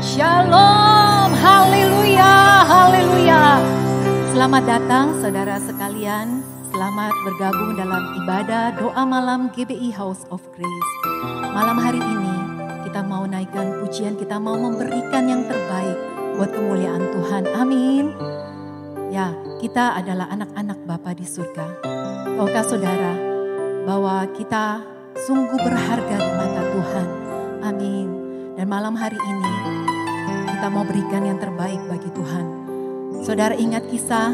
Shalom, haleluya, haleluya. Selamat datang saudara sekalian, selamat bergabung dalam ibadah doa malam GBI House of Grace. Malam hari ini kita mau naikkan pujian, kita mau memberikan yang terbaik buat kemuliaan Tuhan, amin. Ya, kita adalah anak-anak Bapa di surga. Tahukah saudara bahwa kita sungguh berharga di mata Tuhan, amin. Dan malam hari ini kita mau berikan yang terbaik bagi Tuhan. Saudara ingat kisah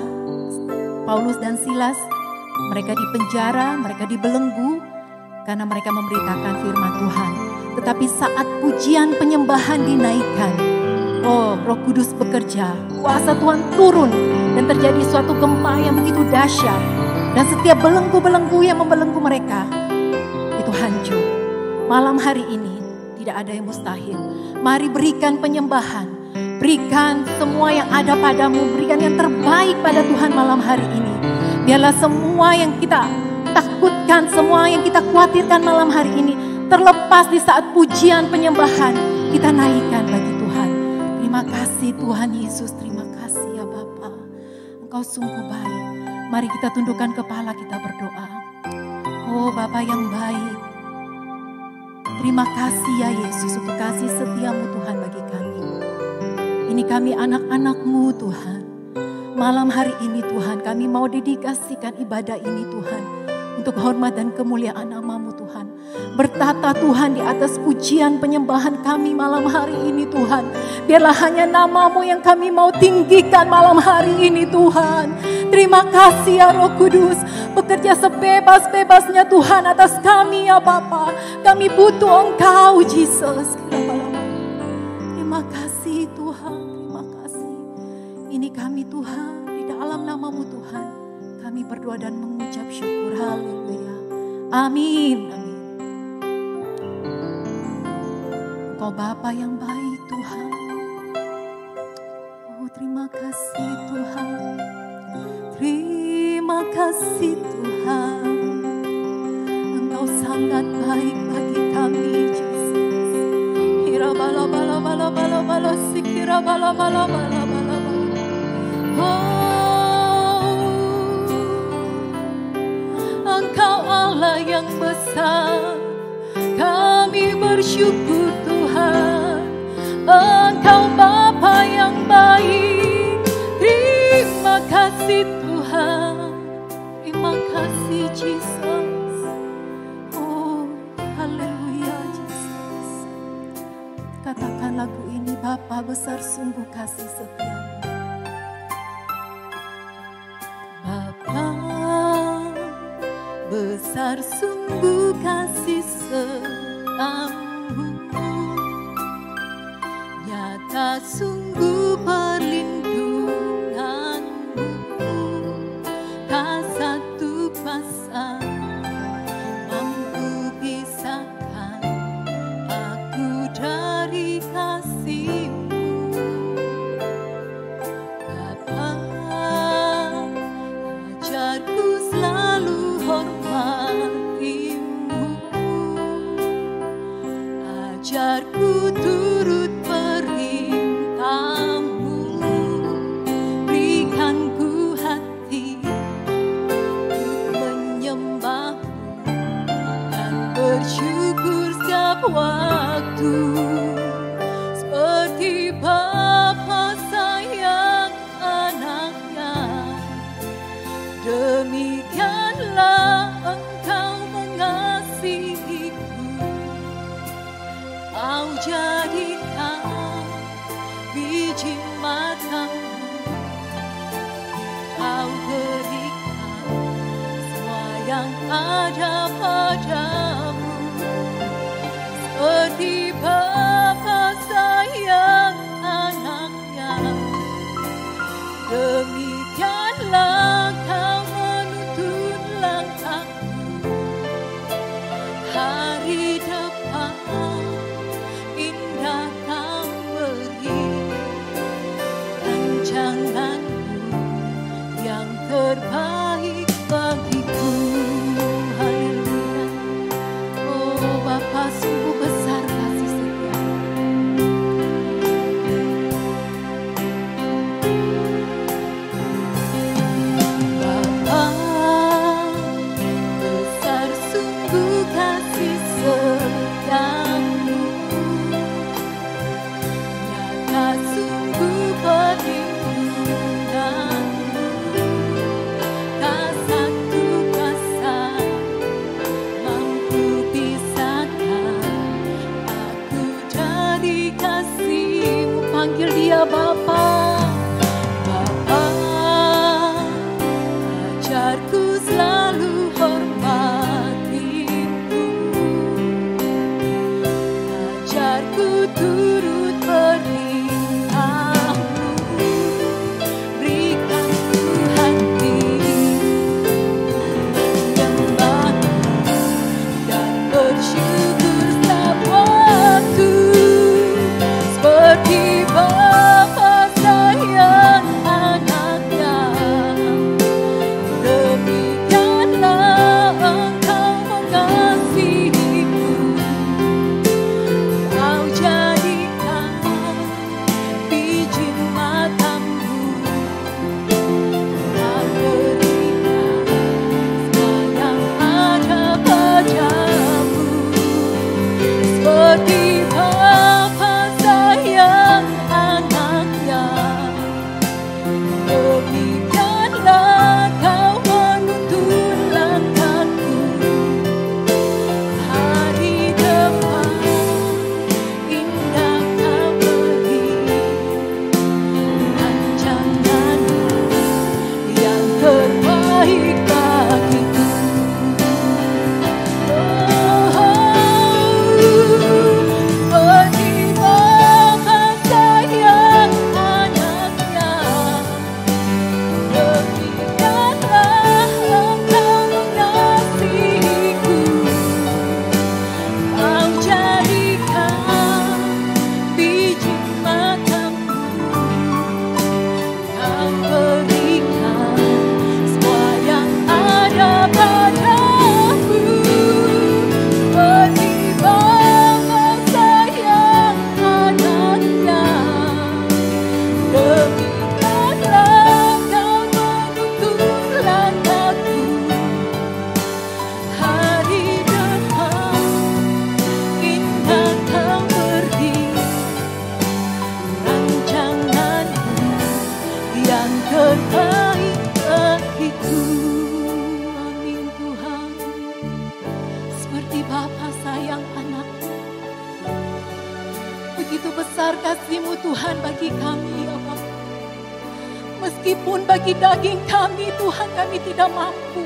Paulus dan Silas? Mereka di penjara, mereka dibelenggu karena mereka memberitakan firman Tuhan. Tetapi saat pujian penyembahan dinaikkan, oh Roh Kudus bekerja, kuasa Tuhan turun dan terjadi suatu gempa yang begitu dahsyat. Dan setiap belenggu-belenggu yang membelenggu mereka itu hancur. Malam hari ini tidak ada yang mustahil. Mari berikan penyembahan. Berikan semua yang ada padamu, berikan yang terbaik pada Tuhan malam hari ini. Biarlah semua yang kita takutkan, semua yang kita khawatirkan malam hari ini terlepas di saat pujian penyembahan kita naikkan bagi Tuhan. Terima kasih Tuhan Yesus, terima kasih ya Bapa. Engkau sungguh baik. Mari kita tundukkan kepala, kita berdoa. Oh Bapa yang baik, terima kasih ya Yesus untuk kasih setiamu Tuhan bagi kami. Ini kami anak-anak-Mu Tuhan. Malam hari ini Tuhan kami mau dedikasikan ibadah ini Tuhan. Untuk hormat dan kemuliaan nama-Mu Tuhan. Bertata Tuhan di atas pujian penyembahan kami malam hari ini Tuhan. Biarlah hanya nama-Mu yang kami mau tinggikan malam hari ini Tuhan. Terima kasih ya Roh Kudus. Bekerja sebebas-bebasnya Tuhan atas kami ya Bapa. Kami butuh Engkau Jesus. Terima kasih Tuhan. Terima kasih. Ini kami Tuhan. Di dalam nama-Mu Tuhan. Kami berdoa dan mengucap syukur. Haleluya. Amin. Amin. Engkau Bapa yang baik Tuhan. Oh terima kasih Tuhan. Terima kasih Tuhan. Engkau sangat baik bagi kami Jesus. Hira bala bala bala bala bala sikira bala bala bala bala bala. Engkau Allah yang besar, kami bersyukur Tuhan. Engkau Bapa yang baik, terima kasih Tuhan. Terima kasih Jesus. Oh haleluya Jesus. Katakan lagu ini, Bapa besar sungguh kasih setiamu. Besar sungguh kasih setiamu, nyata sungguh perlindunganmu, tak satu kuasa mampu pisahkan aku dari kasih-Mu. Bapa, ajarku selalu hormati-Mu, ajarku turut perintah-Mu, berikan ku hati untuk menyembah-Mu dan bersyukur setiap waktu, seperti Bapa sayang anaknya, demikianlah Engkau mengasihiku. Kau jadikan biji matamu, Kau berikan semua yang ada padamu, seperti hari depan indah kau beri, rancanganmu yang terbaik bagiku. Haleluya. Oh Bapa, sungguh besar kasih setia. Bapa, besar sungguh kasih setiamu, nyata sungguh perlindunganmu. Tak satu kasar mampu pisahkan aku dari kasih-Mu. Panggil dia Bapa. Bapa, ajarku selalu hormati-Mu, ajarku turut perintah-Mu. Berikan ku hati menyembah dan bersyukur setiap waktu, seperti Bapa sayang anaknya. Demikianlah Engkau mengasihiku, Kau jadikan biji matamu, Kau berikan semua yang ada padamu, seperti Bapa sayang anaknya. Demikianlah Kau menuntun langkahku, hari depan indah Kau beri, rancanganmu yang terbaik bagiku. Seperti Bapa sayang anaknya, demikianlah Engkau mengasihiku, Kau jadikan biji matamu, Kau berikan semua yang ada padamu, seperti Bapa sayang anaknya. Demikianlah Kau menuntun langkahku, hari depan indah Kau beri, rancanganmu yang terbaik bagiku. Amin Tuhan. Seperti Bapa sayang anaknya, begitu besar kasih-Mu Tuhan bagi kami ya Bapa. Meskipun bagi daging kami Tuhan kami tidak mampu,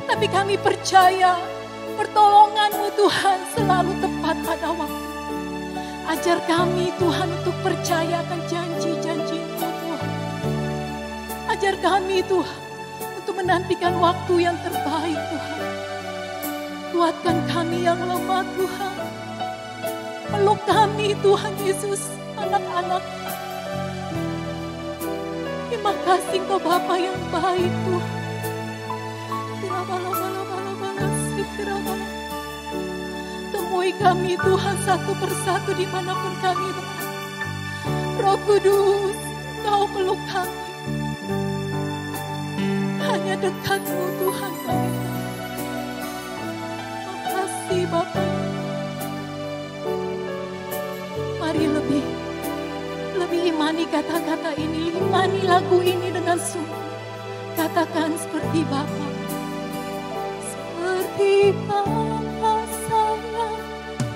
tapi kami percaya pertolongan-Mu Tuhan selalu tepat pada waktu. Ajar kami Tuhan untuk percaya akan janji-janji-Mu Tuhan. Ajar kami Tuhan untuk menantikan waktu yang terbaik Tuhan. Kuatkan kami yang lemah Tuhan. Peluk kami Tuhan Yesus, anak-anak. Terima kasih Engkau Bapa yang baik Tuhan. Temui kami Tuhan satu persatu dimanapun kami berada. Roh Kudus, Kau peluk kami. Hanya dekat-Mu Tuhan kami. Makasih Bapa. Mari lebih imani kata-kata ini, imani lagu ini dengan sungguh. Katakan seperti Bapa. Seperti Bapa sayang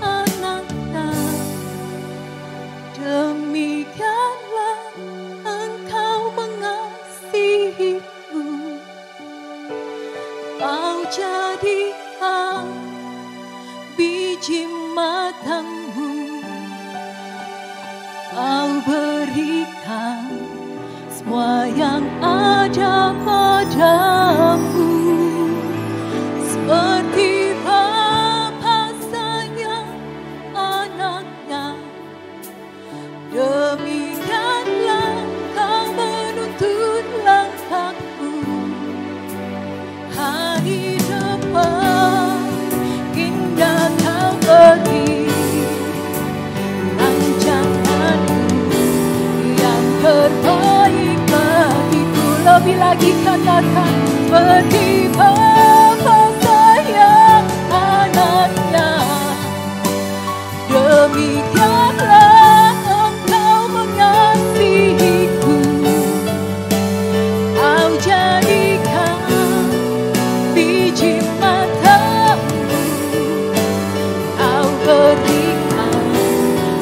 anaknya, demikianlah Engkau mengasihiku, Kau jadikan biji matamu, Kau berikan semua yang ada padamu, seperti Bapa berikan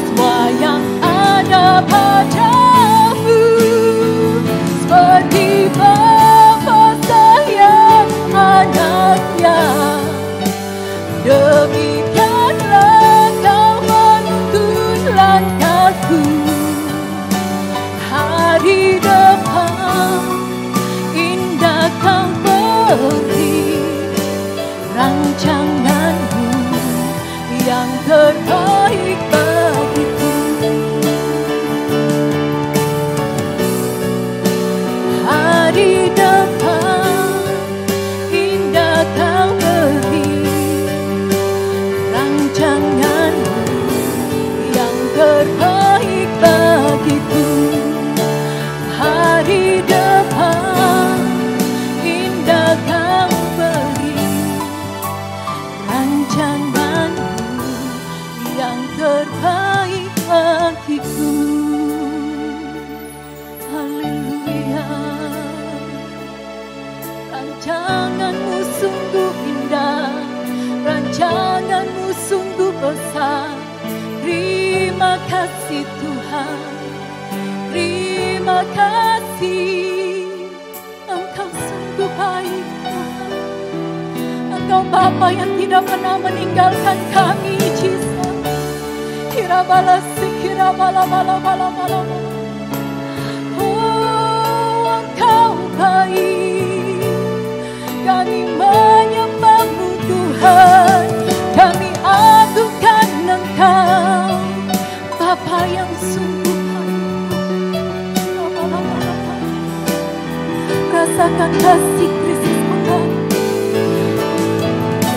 semua yang ada padamu, seperti Bapa sayang anaknya. Demikianlah kau menuntun langkahku hari depan. Indah kau beri rancanganmu yang terbaik bagiku. Hari depan indah kau beri rancanganmu yang terbaik bagiku. Hari depan indah kau beri rancanganmu yang terbaik bagiku. Haleluya. Rancanganmu sungguh indah, rancanganmu sungguh besar. Terima kasih Tuhan, terima kasih. Engkau sungguh baik Tuhan. Engkau Bapa yang tidak pernah meninggalkan kami, Jesus. Kira balas, kira bala bala bala bala. Oh, Engkau baik. Kami menyembahmu Tuhan, kami agungkan Engkau, Bapa yang sungguh baik. Rasakan kasih Kristus mengalir,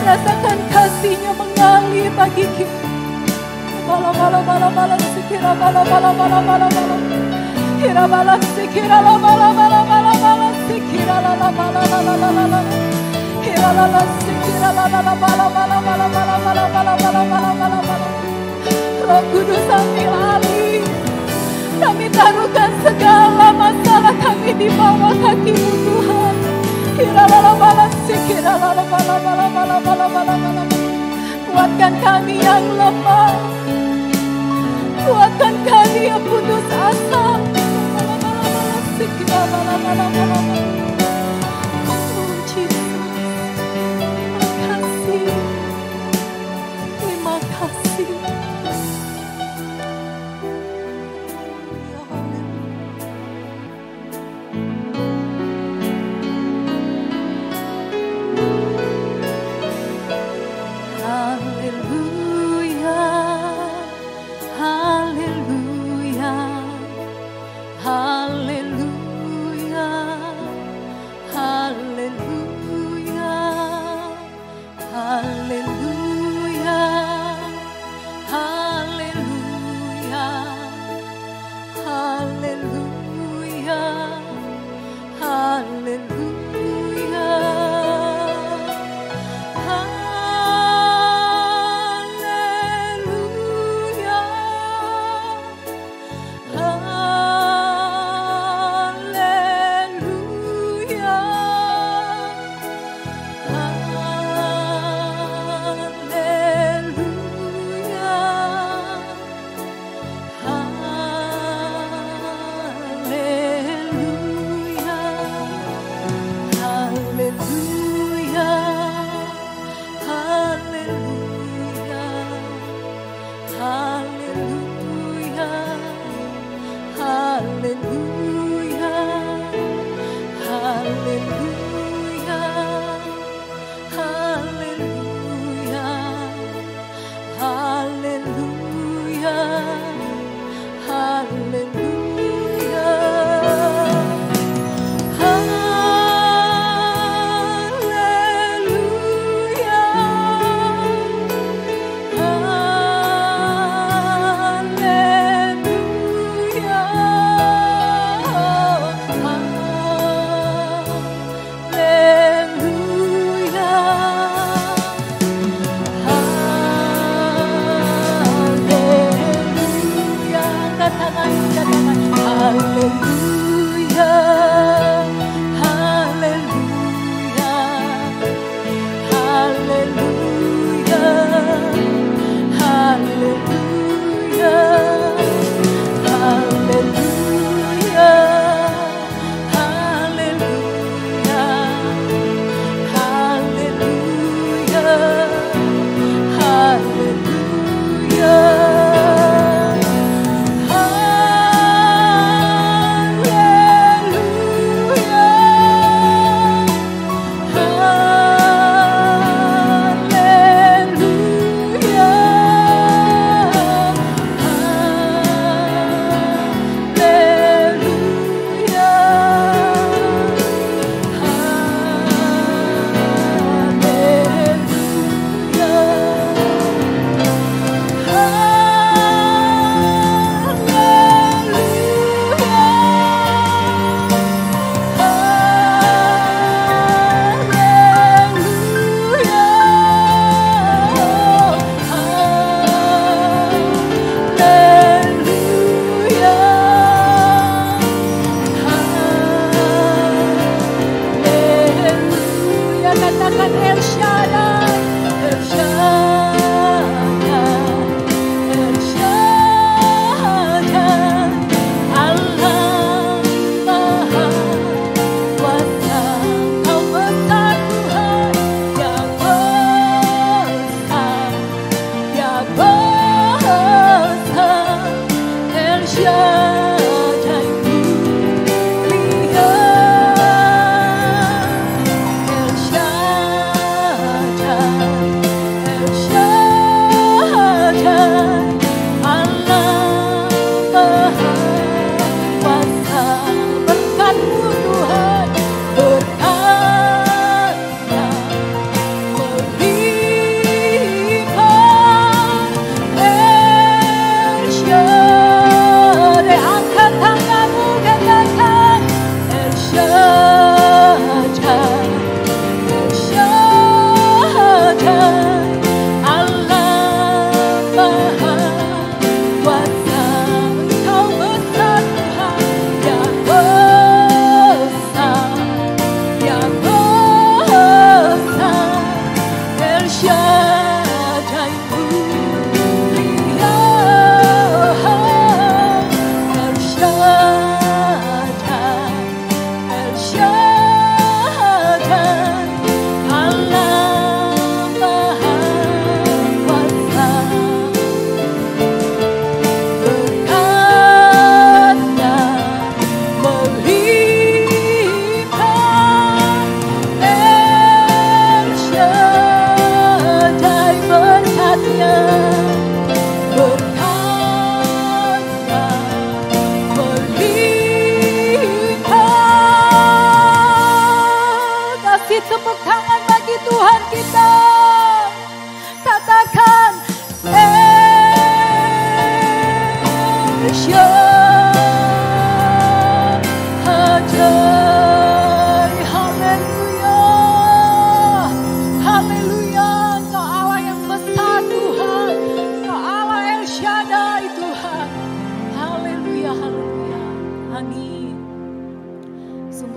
rasakan kasihnya mengalir bagi kita. Bala bala bala bala sikira bala bala bala bala bala. Kira bala sikira la bala bala bala bala sikira la la bala la la la la la. Kira la la sikira la la la bala bala bala bala bala bala bala bala bala bala. Roh Kudus ambil alih. Kami taruhkan segala masalah kami di bawah kaki-Mu Tuhan. Kira la la bala sikira la la bala bala bala bala bala bala. Kuatkan kami yang lemah, kuatkan kami yang putus asa. Oh Jesus, terima kasih, terima kasih. Haleluya, haleluya, haleluya, haleluya, haleluya, haleluya, haleluya, haleluya.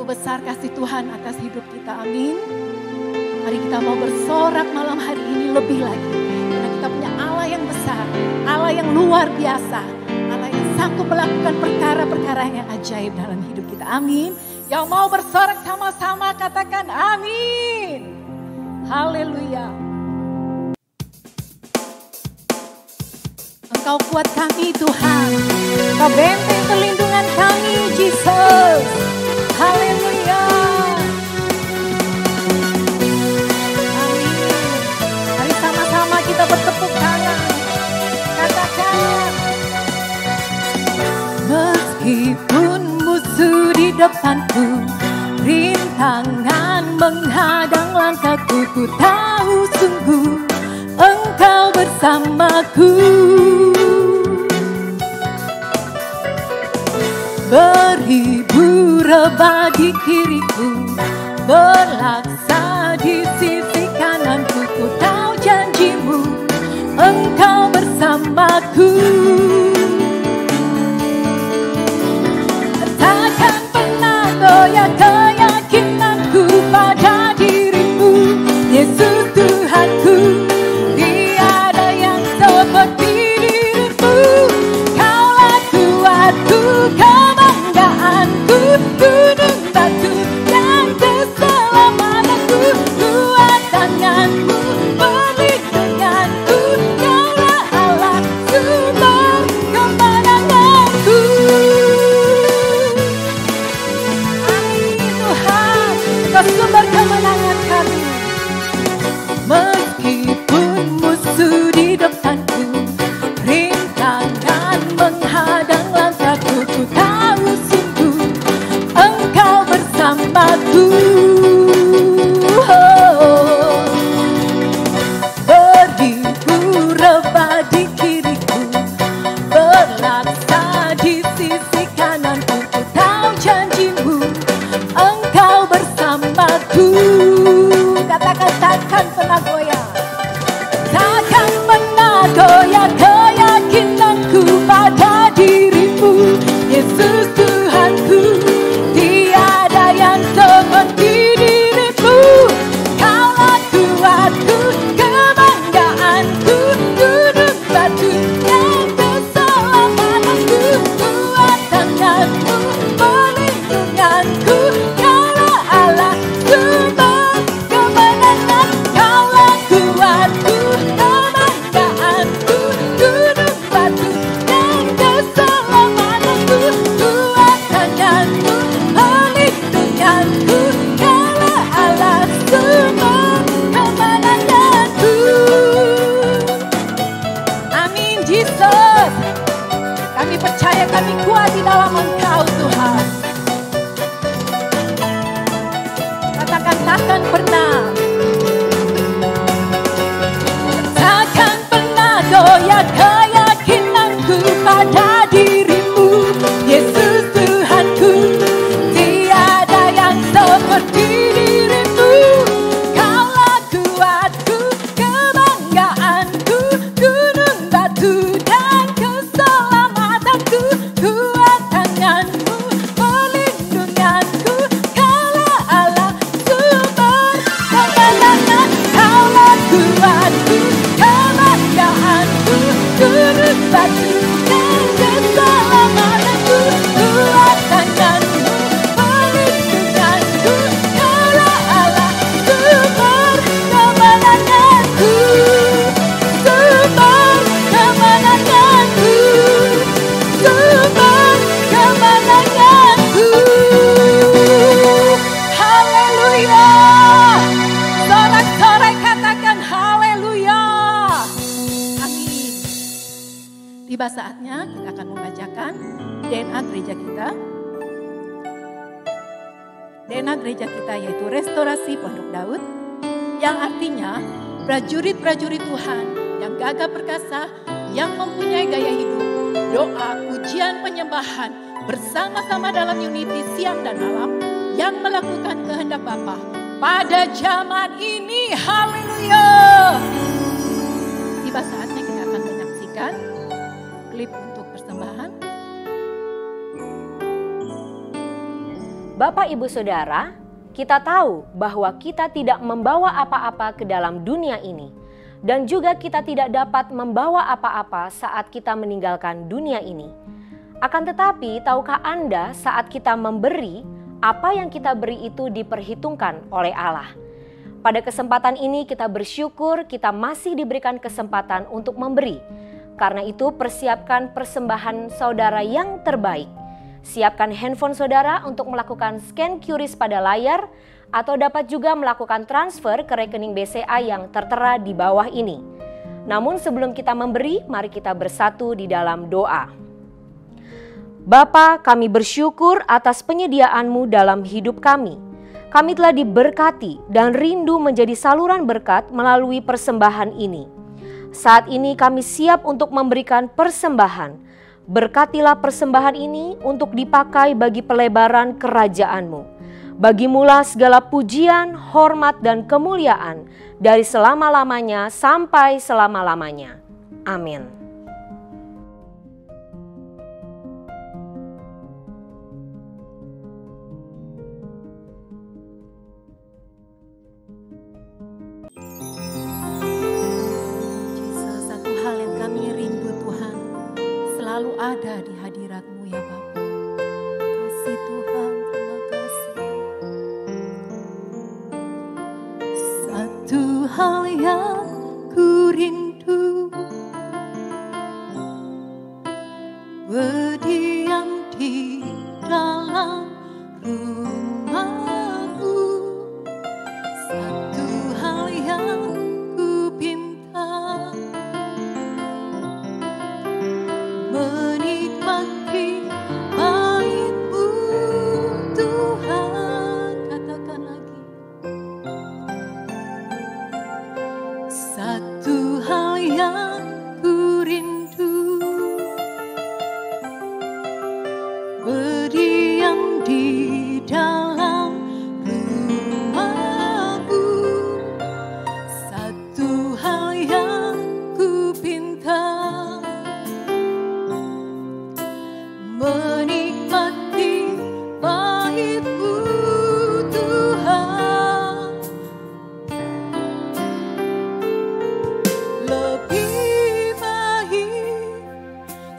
besar kasih Tuhan atas hidup kita, amin. Mari kita mau bersorak malam hari ini lebih lagi. Karena kita punya Allah yang besar, Allah yang luar biasa, Allah yang sanggup melakukan perkara-perkara yang ajaib dalam hidup kita, amin. Yang mau bersorak sama-sama katakan amin. Haleluya. Engkau kuat kami Tuhan, Engkau benteng perlindungan kami Yesus. Haleluya. Amin. Mari sama-sama kita bertepuk tangan. Katakan, meskipun musuh di depanku, rintangan menghadang langkahku, ku tahu sungguh Engkau bersamaku. Beribu rebah di kiriku, berlaksa di sisi kananku, ku tahu janjimu Engkau bersamaku. Takkan pernah goyah keyakinanku pada dirimu, Yesus Tuhanku. Tiada yang seperti dirimu, Kaulah kuatku, kebanggaanku, gunung batu dan keselamatanku, kuat tanganmu, perlindunganku, Kaulah Allah sumber kemenanganku. Amin Tuhan, Engkau sumber kemenangan kami. Meskipun musuh di depanku, rintangan menghadang langkahku, ku tahu sungguh Engkau bersamaku. Oh. Beribu rebah di kiriku, berlaksa di sisi kananku, ku tahu janjimu Engkau bersamaku. Katakan takkan pernah goyah, takkan pernah goyah keyakinanku pada dirimu, Yesus Tuhanku. Tiada yang seperti dirimu, Kaulah kuatku, kebanggaanku, gunung batu dan keselamatanku, kuat tanganmu, perlindunganku, Kaulah Allah sumber kemenangan. Kaulah kuatku, kebanggaanku, gunung batu dan keselamatanku, kuat tanganmu, perlindunganku, Kaulah Allah sumber kemenanganku. Amin Yesus. Kami percaya kami kuat di dalam Engkau Tuhan. Katakan takkan pernah, takkan pernah goyah keyakinanku pada dirimu, Yesus Tuhanku. Tiada yang seperti dirimu, Kaulah kuatku, kebanggaanku, gunung batu dan keselamatanku, kuat tanganmu, perlindunganku, Kaulah Allah sumber kemenangan. Kaulah kuatku, kebanggaanku, gunung batu dan keselamatanku, kuat tanganmu, perlindunganku, Kaulah Allah sumber kemenanganku, sumber kemenanganku, sumber kemenanganku. Haleluya. Sorak-sorai katakan haleluya. Amin. Tiba saatnya kita akan membacakan DNA gereja kita. DNA gereja kita yaitu Restorasi Pondok Daud, yang artinya prajurit-prajurit Tuhan yang gagah perkasa, yang mempunyai gaya hidup, doa, pujian, penyembahan bersama-sama dalam unity siang dan malam yang melakukan kehendak Bapa pada zaman ini. Haleluya. Tiba saatnya kita akan menyaksikan klip untuk persembahan. Bapak, Ibu, Saudara, kita tahu bahwa kita tidak membawa apa-apa ke dalam dunia ini. Dan juga kita tidak dapat membawa apa-apa saat kita meninggalkan dunia ini. Akan tetapi, tahukah Anda saat kita memberi, apa yang kita beri itu diperhitungkan oleh Allah. Pada kesempatan ini kita bersyukur kita masih diberikan kesempatan untuk memberi. Karena itu persiapkan persembahan saudara yang terbaik. Siapkan handphone saudara untuk melakukan scan QRIS pada layar atau dapat juga melakukan transfer ke rekening BCA yang tertera di bawah ini. Namun sebelum kita memberi, mari kita bersatu di dalam doa. Bapa, kami bersyukur atas penyediaan-Mu dalam hidup kami. Kami telah diberkati dan rindu menjadi saluran berkat melalui persembahan ini. Saat ini kami siap untuk memberikan persembahan. Berkatilah persembahan ini untuk dipakai bagi pelebaran kerajaan-Mu. Bagimulah segala pujian, hormat, dan kemuliaan dari selama-lamanya sampai selama-lamanya. Amin. Satu hal yang kami rindu Tuhan, selalu ada di hadirat-Mu ya Bapa. Kasih Tuhan, terima kasih. Satu hal yang ku rindu, berdiam di dalam rumah-Mu. Satu hal yang ku pinta, menikmati bait-Mu Tuhan. Katakan lagi. Satu hal yang ku rindu, berdiam di dalam rumah-Mu. Satu hal yang ku pinta, menikmati bait-Mu Tuhan. Lebih baik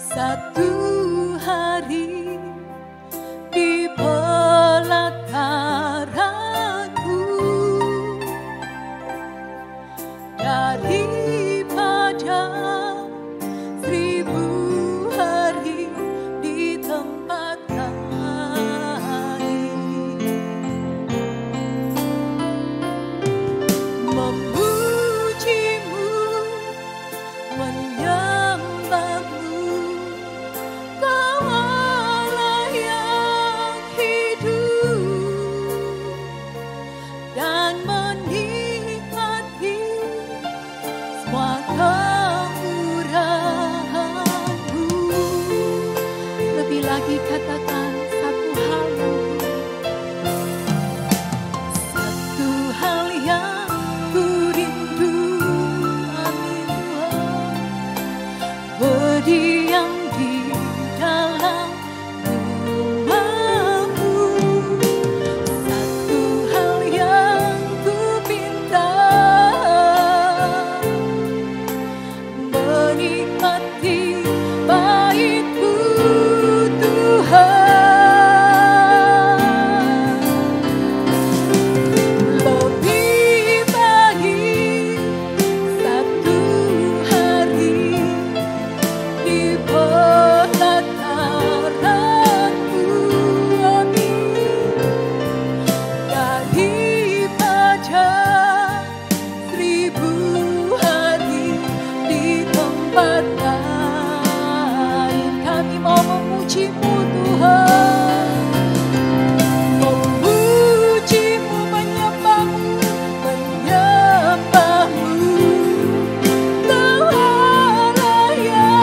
satu hari di pelataran-Mu daripada 1000 hari di tempat lain. Memuji-Mu, menyembah-Mu, Kau Allah yang hidup, dan menikmati semua kemurahan-Mu. Lebih lagi katakan satu hal yang satu hal yang ku rindu. Amin Tuhan. Berdiam di dalam rumah-Mu. Satu hal yang ku pinta, menikmati bait-Mu Tuhan. Lebih baik satu hari di pelataran-Mu, amin, daripada 1000 hari di tempat lain. Kami mau memuji-Mu Tuhan, memuji-Mu, menyembah-Mu, menyembah-Mu. Kau Allah yang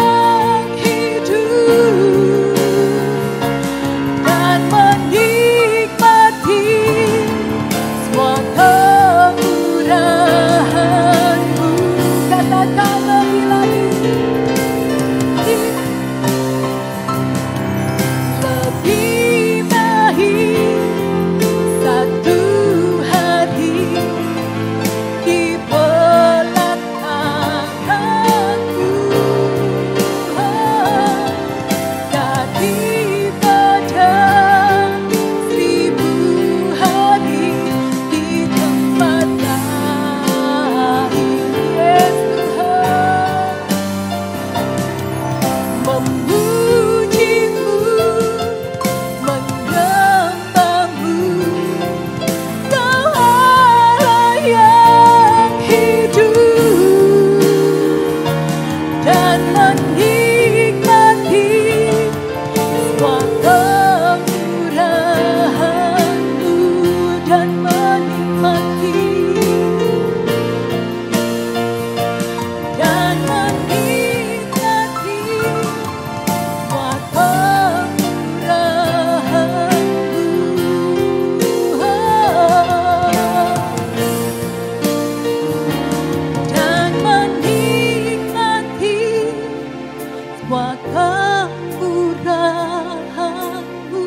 menikmati semua kemurahan-Mu, dan menikmati semua kemurahan-Mu, dan menikmati semua kemurahan-Mu.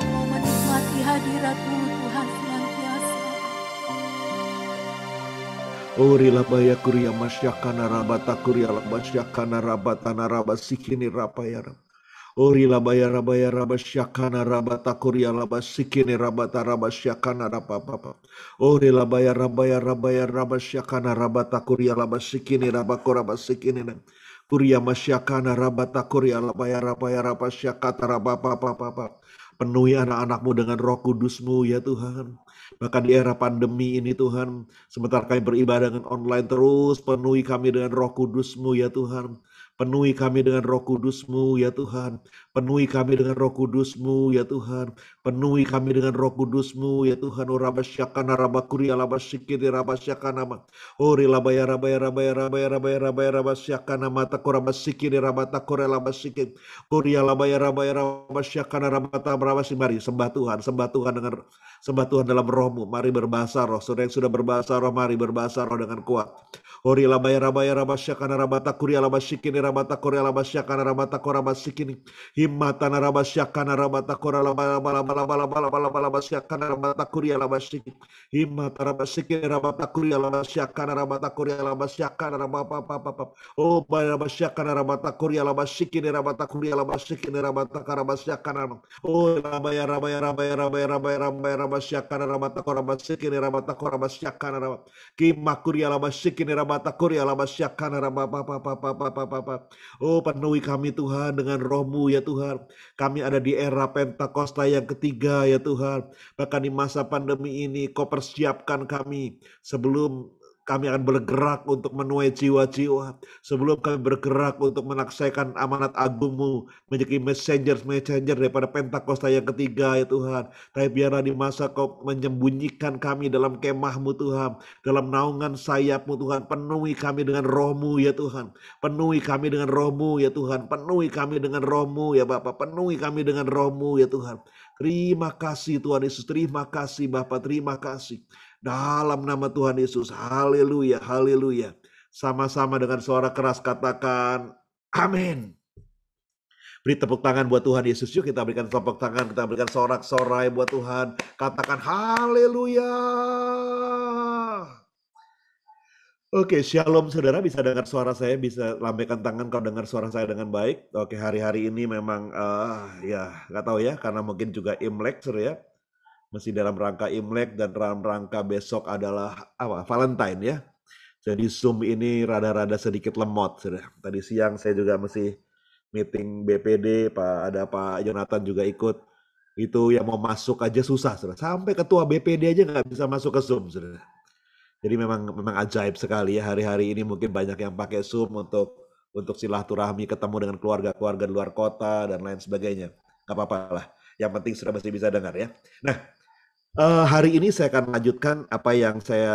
Mau menikmati hadirat-Mu Tuhan senantiasa. Ori labaya kuria masyakana rabata kuria labasyakana rabatana rabasikini rapaya. Ori labaya rabaya rabasyakana rabata kuria labasikini rabata rabasyakana rapapa. Ori labaya rabaya rabasyakana rabata kuria labasikini rabakora basikini. Kuria masyakana rabata kuria labaya rabasyakata rabapapa. Penuhi anak-anak-Mu dengan Roh Kudus-Mu ya Tuhan. Bahkan di era pandemi ini Tuhan, sementara kami beribadah dengan online terus, penuhi kami dengan Roh Kudus-Mu ya Tuhan. Penuhi kami dengan Roh Kudus-Mu ya Tuhan. Penuhi kami dengan Roh Kudus-Mu ya Tuhan. Penuhi kami dengan Roh Kudus-Mu ya Tuhan. O rabasyakana rabakuria labasyikini rabasyakana ma. Ori labaya rabasyakana mata korabasikini rabata kore labasyikini. Kuria labaya rabasyakana rabata berabasi. Mari sembah Tuhan dengan sembah Tuhan dalam roh-Mu. Mari berbahasa roh. Saudara yang sudah berbahasa roh, mari berbahasa roh dengan kuat. Ori labaya rabasyakana rabata kuria labasyikini rabata korea labasyakana rabata korabasikini. Himmatana rabasyakana rabata kora labasyakana rabata kuria labasyikini. Himmata rabasikini rabata kuria labasyakana rabata korea labasyakana rabapa. Oh rabasyakana rabata kuria labasyikini rabata kuria labasyikini rabata karabasyakana. Oh rabaya rabasyakana rabata korabasikini rabata korabasyakana rabata. Kimakuria labasyikini rabata kuria labasyakana rabapa. Oh penuhi kami Tuhan dengan roh-Mu ya Tuhan. Kami ada di era Pentakosta yang ketiga ya Tuhan. Bahkan di masa pandemi ini Kau persiapkan kami sebelum kami akan bergerak untuk menuai jiwa-jiwa. Sebelum kami bergerak untuk melaksanakan amanat agung-Mu. Menjadi messenger daripada Pentakosta yang ketiga ya Tuhan. Tapi biarlah di masa Kau menyembunyikan kami dalam kemah-Mu Tuhan. Dalam naungan sayap-Mu Tuhan. Penuhi kami dengan roh-Mu ya Tuhan. Penuhi kami dengan roh-Mu ya Tuhan. Penuhi kami dengan roh-Mu ya Bapa. Penuhi kami dengan roh-Mu ya Tuhan. Terima kasih Tuhan Yesus. Terima kasih Bapa. Terima kasih. Dalam nama Tuhan Yesus. Haleluya. Haleluya. Sama-sama dengan suara keras katakan amin. Beri tepuk tangan buat Tuhan Yesus. Yuk kita berikan tepuk tangan. Kita berikan sorak-sorai buat Tuhan. Katakan haleluya. Oke, shalom saudara, bisa dengar suara saya, bisa lambaikan tangan kalau dengar suara saya dengan baik. Oke, hari-hari ini memang ya nggak tahu ya, karena mungkin juga Imlek saudara ya. Masih dalam rangka Imlek dan dalam rangka besok adalah Valentine ya. Jadi Zoom ini rada-rada sedikit lemot saudara. Tadi siang saya juga masih meeting BPD, ada Pak Jonathan juga ikut. Itu yang mau masuk aja susah saudara. Sampai ketua BPD aja nggak bisa masuk ke Zoom saudara. Jadi memang ajaib sekali ya, hari-hari ini mungkin banyak yang pakai Zoom untuk silaturahmi, ketemu dengan keluarga-keluarga di luar kota dan lain sebagainya. Gak apa-apa lah, yang penting sudah masih bisa dengar ya. Nah, hari ini saya akan lanjutkan apa yang saya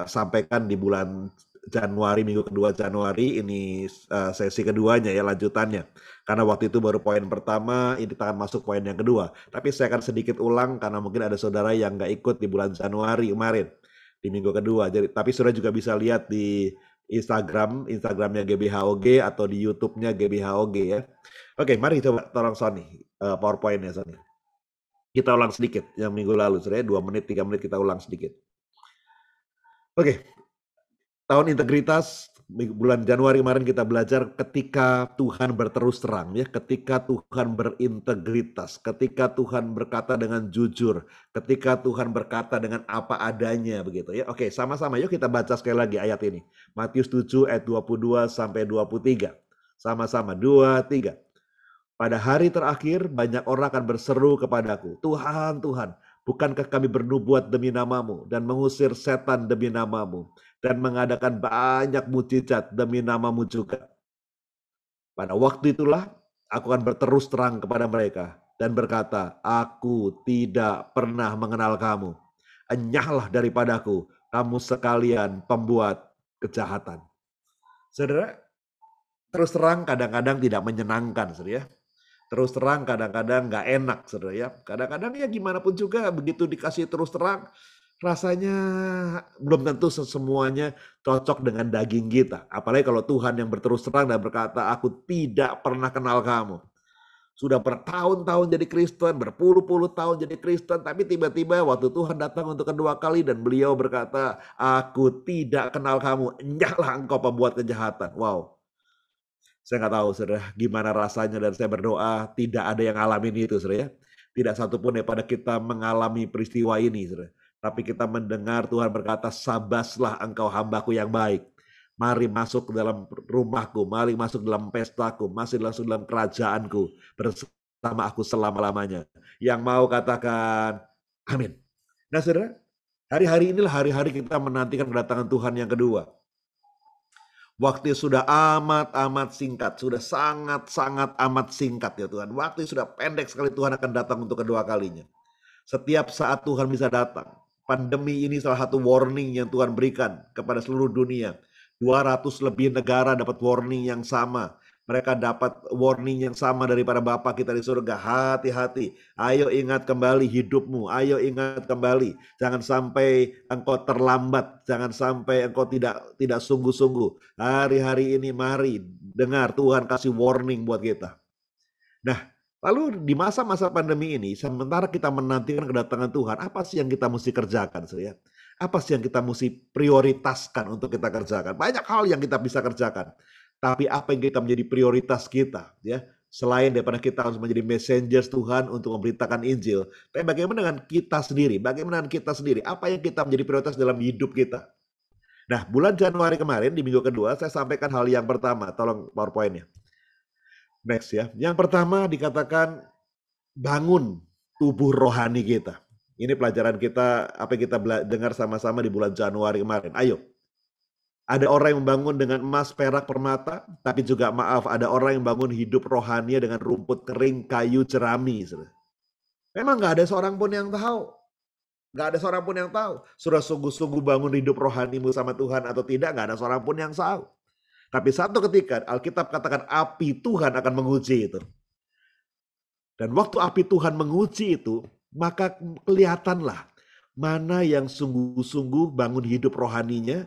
sampaikan di bulan Januari, minggu kedua Januari, ini sesi keduanya ya, lanjutannya. Karena waktu itu baru poin pertama, ini akan masuk poin yang kedua. Tapi saya akan sedikit ulang karena mungkin ada saudara yang nggak ikut di bulan Januari kemarin, di minggu kedua. Jadi, tapi saudara juga bisa lihat di Instagramnya GBHOG atau di YouTube-nya GBHOG ya. Oke, mari coba tolong Sony, PowerPoint-nya Sony. Kita ulang sedikit yang minggu lalu, saudara, 2 menit, 3 menit kita ulang sedikit. Oke, tahun integritas, bulan Januari kemarin kita belajar ketika Tuhan berterus terang, ya, ketika Tuhan berintegritas, ketika Tuhan berkata dengan jujur, ketika Tuhan berkata dengan apa adanya, begitu ya. Oke, sama-sama yuk kita baca sekali lagi ayat ini. Matius 7 ayat 22 sampai 23. Sama-sama, 2, 3. Pada hari terakhir banyak orang akan berseru kepadaku, Tuhan, Tuhan, Bukankah kami bernubuat demi namamu dan mengusir setan demi namamu dan mengadakan banyak mujizat demi namamu juga? Pada waktu itulah aku akan berterus terang kepada mereka dan berkata, aku tidak pernah mengenal kamu. Enyahlah daripadaku, kamu sekalian pembuat kejahatan. Saudara, terus terang kadang-kadang tidak menyenangkan, saudara ya. Terus terang kadang-kadang nggak enak, saudara ya. Kadang-kadang ya gimana pun juga begitu dikasih terus terang, rasanya belum tentu semuanya cocok dengan daging kita. Apalagi kalau Tuhan yang berterus terang dan berkata, aku tidak pernah kenal kamu. Sudah bertahun-tahun jadi Kristen, berpuluh-puluh tahun jadi Kristen, tapi tiba-tiba waktu Tuhan datang untuk kedua kali dan beliau berkata, aku tidak kenal kamu, enyahlah engkau pembuat kejahatan. Wow. Saya nggak tahu, saudara, gimana rasanya, dan saya berdoa tidak ada yang ngalamin itu, saudara ya. Tidak satupun daripada kita mengalami peristiwa ini, saudara. Tapi kita mendengar Tuhan berkata, sabaslah engkau hambaku yang baik. Mari masuk ke dalam rumahku, mari masuk dalam pestaku, mari masuk dalam kerajaanku, bersama aku selama-lamanya. Yang mau katakan, amin. Nah saudara, hari-hari inilah hari-hari kita menantikan kedatangan Tuhan yang kedua. Waktu sudah amat singkat, sudah sangat amat singkat ya Tuhan. Waktu sudah pendek sekali, Tuhan akan datang untuk kedua kalinya. Setiap saat Tuhan bisa datang. Pandemi ini salah satu warning yang Tuhan berikan kepada seluruh dunia. 200 lebih negara dapat warning yang sama. Mereka dapat warning yang sama daripada Bapa kita di surga. Hati-hati, ayo ingat kembali hidupmu, ayo ingat kembali. Jangan sampai engkau terlambat, jangan sampai engkau tidak sungguh-sungguh. Hari-hari ini mari dengar Tuhan kasih warning buat kita. Nah, lalu di masa-masa pandemi ini, sementara kita menantikan kedatangan Tuhan, apa sih yang kita mesti kerjakan, saudara? Apa sih yang kita mesti prioritaskan untuk kita kerjakan? Banyak hal yang kita bisa kerjakan. Tapi apa yang kita menjadi prioritas kita, ya? Selain daripada kita harus menjadi messengers Tuhan untuk memberitakan Injil, tapi bagaimana dengan kita sendiri? Bagaimana dengan kita sendiri? Apa yang kita menjadi prioritas dalam hidup kita? Nah, bulan Januari kemarin di minggu kedua saya sampaikan hal yang pertama. Tolong PowerPoint-nya. Next ya. Yang pertama dikatakan bangun tubuh rohani kita. Ini pelajaran kita, apa yang kita dengar sama-sama di bulan Januari kemarin. Ayo. Ada orang yang membangun dengan emas, perak, permata, tapi juga maaf, ada orang yang bangun hidup rohani dengan rumput kering, kayu, jerami. Memang nggak ada seorang pun yang tahu. Nggak ada seorang pun yang tahu. Sudah sungguh-sungguh bangun hidup rohanimu sama Tuhan atau tidak, nggak ada seorang pun yang tahu. Tapi satu ketika Alkitab katakan api Tuhan akan menguji itu. Dan waktu api Tuhan menguji itu, maka kelihatanlah mana yang sungguh-sungguh bangun hidup rohaninya,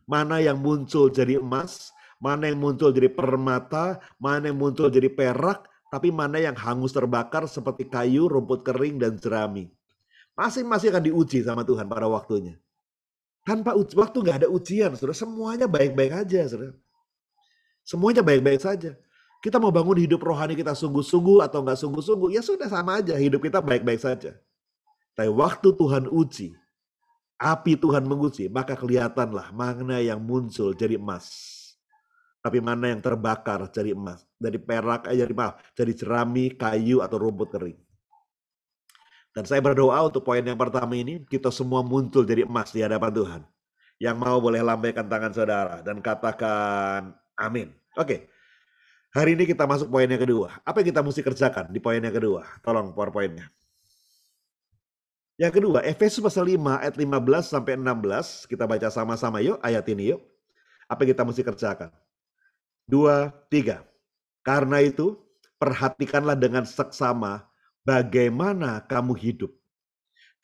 mana yang muncul jadi emas, mana yang muncul jadi permata, mana yang muncul jadi perak, tapi mana yang hangus terbakar seperti kayu, rumput kering, dan jerami. Masing-masing akan diuji sama Tuhan pada waktunya. Tanpa waktu nggak ada ujian, saudara. Semuanya baik-baik aja, saudara. Semuanya baik-baik saja. Kita mau bangun hidup rohani kita sungguh-sungguh atau nggak sungguh-sungguh, ya sudah sama aja, hidup kita baik-baik saja. Tapi waktu Tuhan uji, api Tuhan menguji, maka kelihatanlah mana yang muncul jadi emas. Tapi mana yang terbakar jadi emas, dari perak, jadi jerami, kayu, atau rumput kering. Dan saya berdoa untuk poin yang pertama ini, kita semua muncul jadi emas di hadapan Tuhan. Yang mau boleh lambaikan tangan saudara dan katakan amin. Oke. Hari ini kita masuk poin yang kedua. Apa yang kita mesti kerjakan di poin yang kedua? Tolong PowerPoint-nya. Yang kedua, Efesus pasal 5 ayat 15 sampai 16. Kita baca sama-sama yuk ayat ini yuk. Apa yang kita mesti kerjakan? 2, 3. Karena itu, perhatikanlah dengan seksama bagaimana kamu hidup.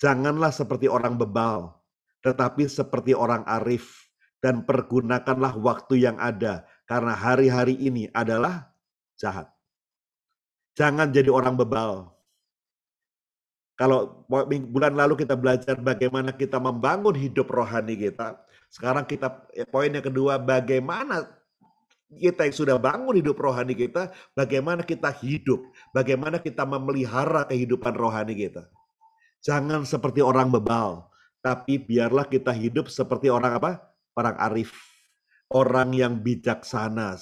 Janganlah seperti orang bebal, tetapi seperti orang arif. Dan pergunakanlah waktu yang ada, karena hari-hari ini adalah jahat. Jangan jadi orang bebal. Kalau bulan lalu kita belajar bagaimana kita membangun hidup rohani kita, sekarang kita poin yang kedua, bagaimana kita yang sudah bangun hidup rohani kita, bagaimana kita hidup, bagaimana kita memelihara kehidupan rohani kita. Jangan seperti orang bebal, tapi biarlah kita hidup seperti orang apa? Orang arif, orang yang bijaksana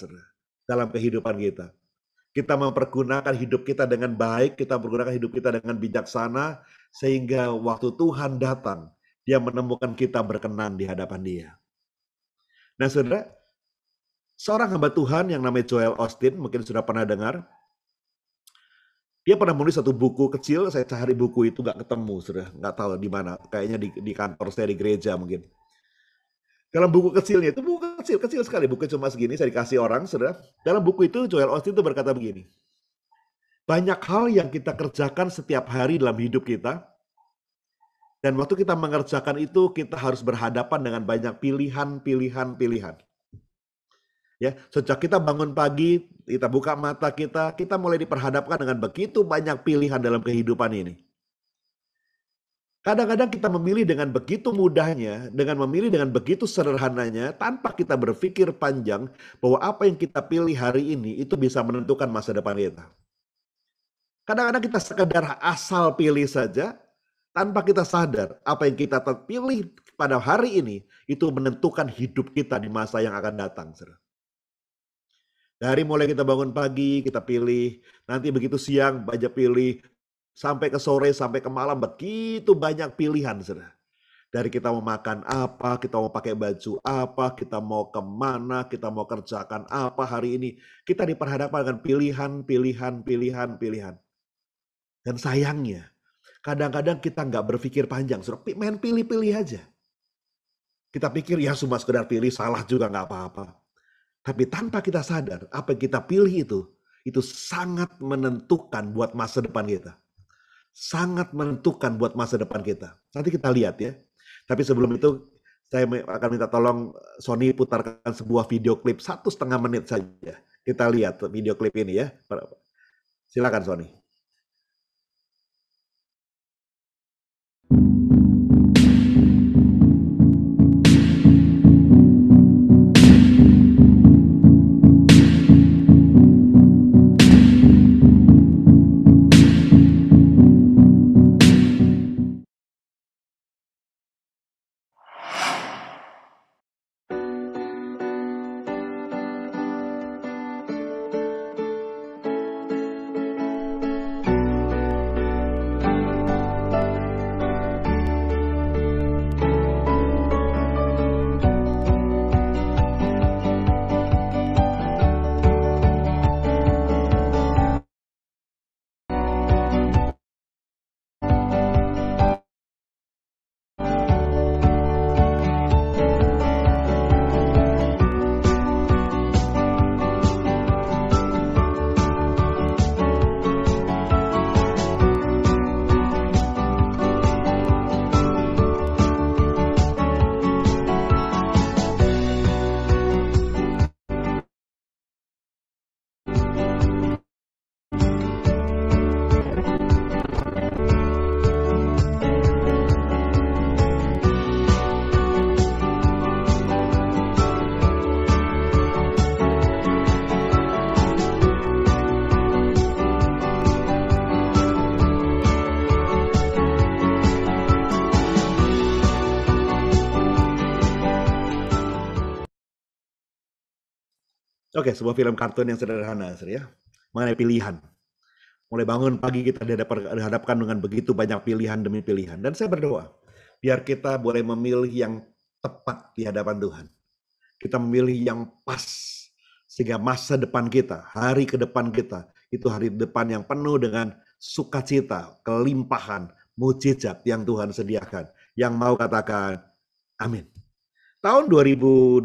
dalam kehidupan kita. Kita mempergunakan hidup kita dengan baik, kita mempergunakan hidup kita dengan bijaksana, Sehingga waktu Tuhan datang, dia menemukan kita berkenan di hadapan dia. Nah saudara, seorang hamba Tuhan yang namanya Joel Osteen, mungkin sudah pernah dengar. Dia pernah menulis satu buku kecil, saya cari buku itu nggak ketemu, sudah nggak tahu di mana. Kayaknya di kantor saya di gereja mungkin. Dalam buku kecilnya itu buku kecil sekali, buku cuma segini saya dikasih orang, saudara. Dalam buku itu Joel Osteen itu berkata begini. Banyak hal yang kita kerjakan setiap hari dalam hidup kita. Dan waktu kita mengerjakan itu kita harus berhadapan dengan banyak pilihan. Ya, sejak kita bangun pagi, kita buka mata kita mulai diperhadapkan dengan begitu banyak pilihan dalam kehidupan ini. Kadang-kadang kita memilih dengan begitu mudahnya, dengan memilih dengan begitu sederhananya, tanpa kita berpikir panjang bahwa apa yang kita pilih hari ini itu bisa menentukan masa depan kita. Kadang-kadang kita sekedar asal pilih saja, tanpa kita sadar apa yang kita pilih pada hari ini itu menentukan hidup kita di masa yang akan datang. Dari mulai kita bangun pagi, kita pilih, nanti begitu siang banyak pilih, sampai ke sore, sampai ke malam begitu banyak pilihan. Dari kita mau makan apa, kita mau pakai baju apa, kita mau kemana, kita mau kerjakan apa hari ini. Kita diperhadapkan dengan pilihan. Dan sayangnya, kadang-kadang kita nggak berpikir panjang, main pilih-pilih aja. Kita pikir ya cuma sekedar pilih, salah juga nggak apa-apa. Tapi tanpa kita sadar, apa yang kita pilih itu sangat menentukan buat masa depan kita. Sangat menentukan buat masa depan kita. Nanti kita lihat ya. Tapi sebelum itu, saya akan minta tolong Sony putarkan sebuah video klip 1,5 menit saja. Kita lihat video klip ini ya. Silakan Sony. Oke, sebuah film kartun yang sederhana, ya, mengenai pilihan. Mulai bangun pagi kita dihadapkan dengan begitu banyak pilihan demi pilihan. Dan saya berdoa, biar kita boleh memilih yang tepat di hadapan Tuhan. Kita memilih yang pas, sehingga masa depan kita, hari ke depan kita, itu hari depan yang penuh dengan sukacita, kelimpahan, mujizat yang Tuhan sediakan. Yang mau katakan, amin. Tahun 2005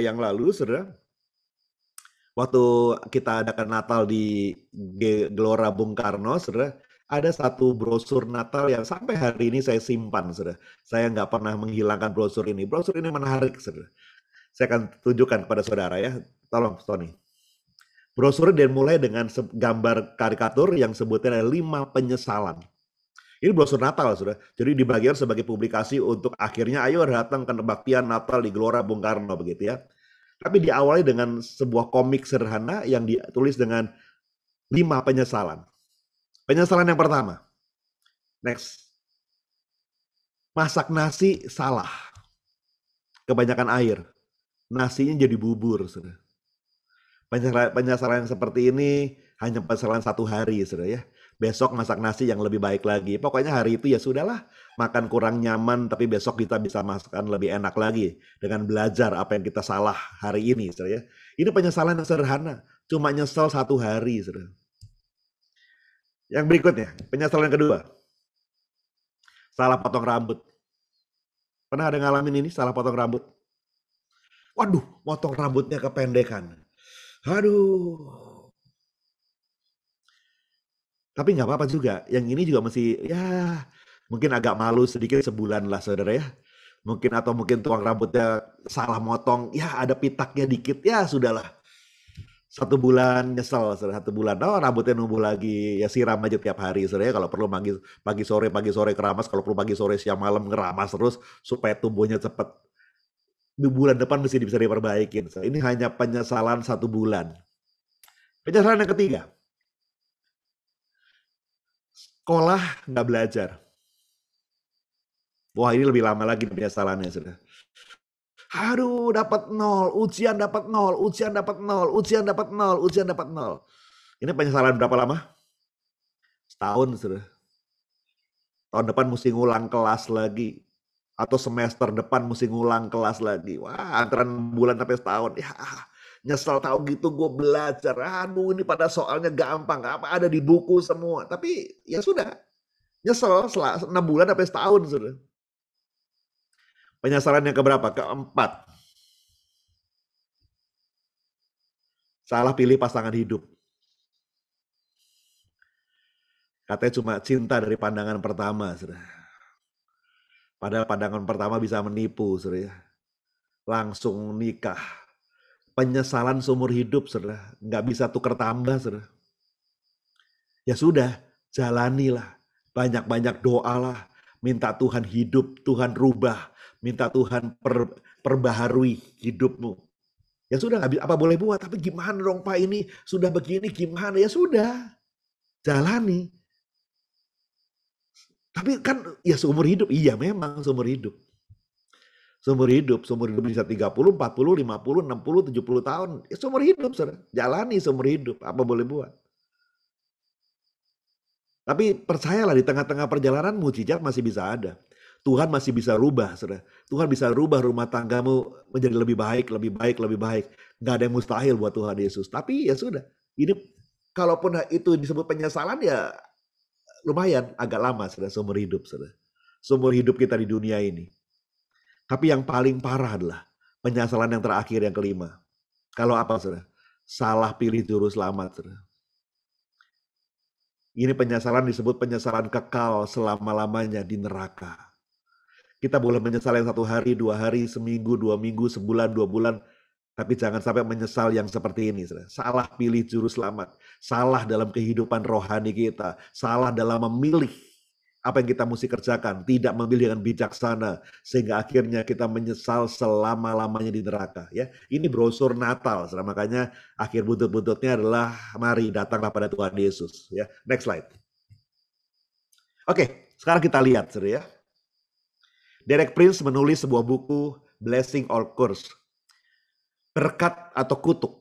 yang lalu, saudara, waktu kita adakan Natal di Gelora Bung Karno, saudara, ada satu brosur Natal yang sampai hari ini saya simpan, saudara. Saya nggak pernah menghilangkan brosur ini. Brosur ini menarik, saudara. Saya akan tunjukkan kepada saudara ya. Tolong, Tony. Brosur dimulai dengan gambar karikatur yang sebutnya 5 penyesalan. Ini brosur Natal, saudara. Jadi dibagikan sebagai publikasi untuk akhirnya ayo datang ke kebaktian Natal di Gelora Bung Karno, begitu ya. Tapi diawali dengan sebuah komik sederhana yang ditulis dengan 5 penyesalan. Penyesalan yang pertama. Next. Masak nasi salah. Kebanyakan air. Nasinya jadi bubur, saudara. Penyesalan seperti ini hanya penyesalan 1 hari, saudara ya. Besok masak nasi yang lebih baik lagi. Pokoknya hari itu ya sudahlah, makan kurang nyaman tapi besok kita bisa masakan lebih enak lagi dengan belajar apa yang kita salah hari ini, saudara ya. Ini penyesalan yang sederhana, cuma nyesel 1 hari, saudara. Yang berikutnya, penyesalan kedua, salah potong rambut. Pernah ada ngalamin ini, salah potong rambut? Waduh, potong rambutnya kependekan. Aduh. Tapi nggak apa-apa juga, yang ini juga masih ya mungkin agak malu sedikit sebulan lah saudara ya. Mungkin tuang rambutnya salah motong, ya ada pitaknya dikit, ya sudahlah. 1 bulan nyesel, saudara, 1 bulan, oh rambutnya numbuh lagi, ya siram aja tiap hari saudara ya. Kalau perlu pagi sore keramas, kalau perlu pagi sore siang malam ngeramas terus supaya tumbuhnya cepat. Di bulan depan mesti bisa diperbaikin. Ini hanya penyesalan 1 bulan. Penyesalan yang ketiga, sekolah nggak belajar. Wah ini lebih lama lagi penyesalannya sudah. Aduh dapat 0, ujian dapat 0, ujian dapat 0, ujian dapat 0, ujian dapat 0. Ini penyesalan berapa lama? Setahun sudah. Tahun depan mesti ngulang kelas lagi. Atau semester depan mesti ngulang kelas lagi. Wah antara 6 bulan sampai setahun. Ya nyesel tahu gitu gue belajar. Aduh ini pada soalnya gampang. Apa ada di buku semua. Tapi ya sudah. Nyesel setelah 6 bulan sampai setahun sudah. Penyesalan yang keberapa? Keempat. Salah pilih pasangan hidup. Katanya cuma cinta dari pandangan pertama. Sudah. Padahal pandangan pertama bisa menipu. Sudah. Langsung nikah. Penyesalan seumur hidup. Sudah. Nggak bisa tuker tambah. Sudah. Ya sudah, jalanilah. Banyak-banyak doalah. Minta Tuhan hidup, Tuhan rubah. Minta Tuhan perbaharui hidupmu. Ya sudah, apa boleh buat. Tapi gimana dong Pak ini sudah begini gimana? Ya sudah, jalani. Tapi kan ya seumur hidup. Iya memang seumur hidup. Seumur hidup bisa 30, 40, 50, 60, 70 tahun. Ya seumur hidup, saudara. Jalani seumur hidup. Apa boleh buat. Tapi percayalah di tengah-tengah perjalanan mujizat masih bisa ada. Tuhan masih bisa rubah, saudara. Tuhan bisa rubah rumah tanggamu menjadi lebih baik, lebih baik, lebih baik. Gak ada yang mustahil buat Tuhan Yesus. Tapi ya sudah. Ini kalaupun itu disebut penyesalan ya lumayan agak lama, saudara, seumur hidup, saudara. Seumur hidup kita di dunia ini. Tapi yang paling parah adalah penyesalan yang terakhir, yang kelima. Kalau apa, saudara? Salah pilih juru selamat, saudara. Ini penyesalan disebut penyesalan kekal selama-lamanya di neraka. Kita boleh menyesal yang 1 hari, 2 hari, seminggu, 2 minggu, sebulan, 2 bulan. Tapi jangan sampai menyesal yang seperti ini. Saudara. Salah pilih juru selamat. Salah dalam kehidupan rohani kita. Salah dalam memilih apa yang kita mesti kerjakan. Tidak memilih dengan bijaksana. Sehingga akhirnya kita menyesal selama-lamanya di neraka. Ya, ini brosur Natal. Saudara. Makanya akhir buntut-buntutnya adalah mari datanglah pada Tuhan Yesus. Ya, next slide. Oke, sekarang kita lihat. Saudara, ya. Derek Prince menulis sebuah buku Blessing or Curse. Berkat atau kutuk.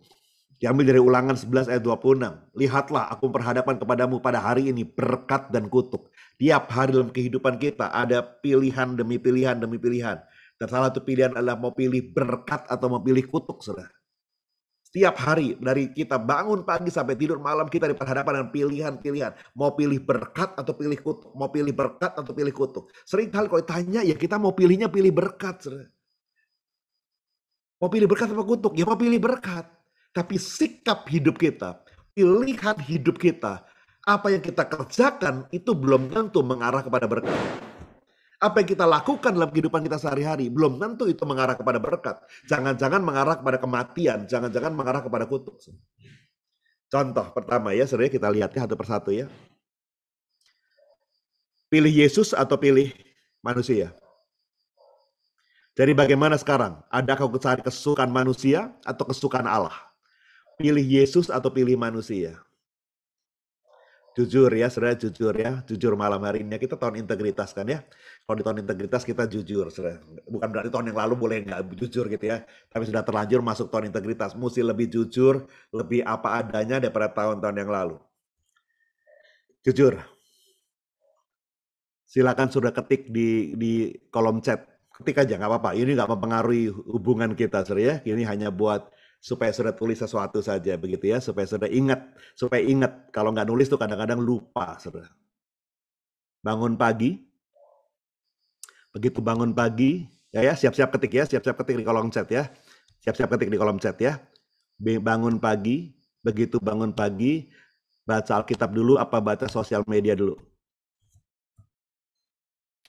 Diambil dari Ulangan 11 ayat 26. Lihatlah aku memperhadapkan kepadamu pada hari ini berkat dan kutuk. Tiap hari dalam kehidupan kita ada pilihan demi pilihan demi pilihan. Dan salah satu pilihan adalah mau pilih berkat atau mau pilih kutuk, saudara. Setiap hari dari kita bangun pagi sampai tidur malam kita diperhadapkan dengan pilihan-pilihan. Mau pilih berkat atau pilih kutuk. Mau pilih berkat atau pilih kutuk. Seringkali kalau ditanya ya kita mau pilihnya pilih berkat, saudara. Mau pilih berkat apa kutuk? Ya mau pilih berkat. Tapi sikap hidup kita, pilihan hidup kita, apa yang kita kerjakan itu belum tentu mengarah kepada berkat. Apa yang kita lakukan dalam kehidupan kita sehari-hari belum tentu itu mengarah kepada berkat. Jangan-jangan mengarah kepada kematian, jangan-jangan mengarah kepada kutuk. Contoh pertama ya, saudara, kita lihatnya satu persatu ya. Pilih Yesus atau pilih manusia? Jadi bagaimana sekarang? Adakah kau cari kesukaan manusia atau kesukaan Allah? Pilih Yesus atau pilih manusia? Jujur ya, saudara, jujur ya. Jujur malam hari ini. Kita tahun integritas kan ya. Kalau di tahun integritas kita jujur, saudara. Bukan berarti tahun yang lalu boleh nggak jujur gitu ya. Tapi sudah terlanjur masuk tahun integritas. Mesti lebih jujur, lebih apa adanya daripada tahun-tahun yang lalu. Jujur, silakan sudah ketik di kolom chat. Ketik aja, nggak apa-apa. Ini nggak mempengaruhi hubungan kita, saudara ya. Ini hanya buat supaya sudah tulis sesuatu saja, begitu ya. Supaya sudah ingat. Supaya ingat. Kalau nggak nulis tuh kadang-kadang lupa, saudara. Bangun pagi. Begitu bangun pagi, ya siap-siap ketik ya. Siap-siap ketik di kolom chat ya. Siap-siap ketik di kolom chat ya. Bangun pagi. Begitu bangun pagi, baca Alkitab dulu apa baca sosial media dulu?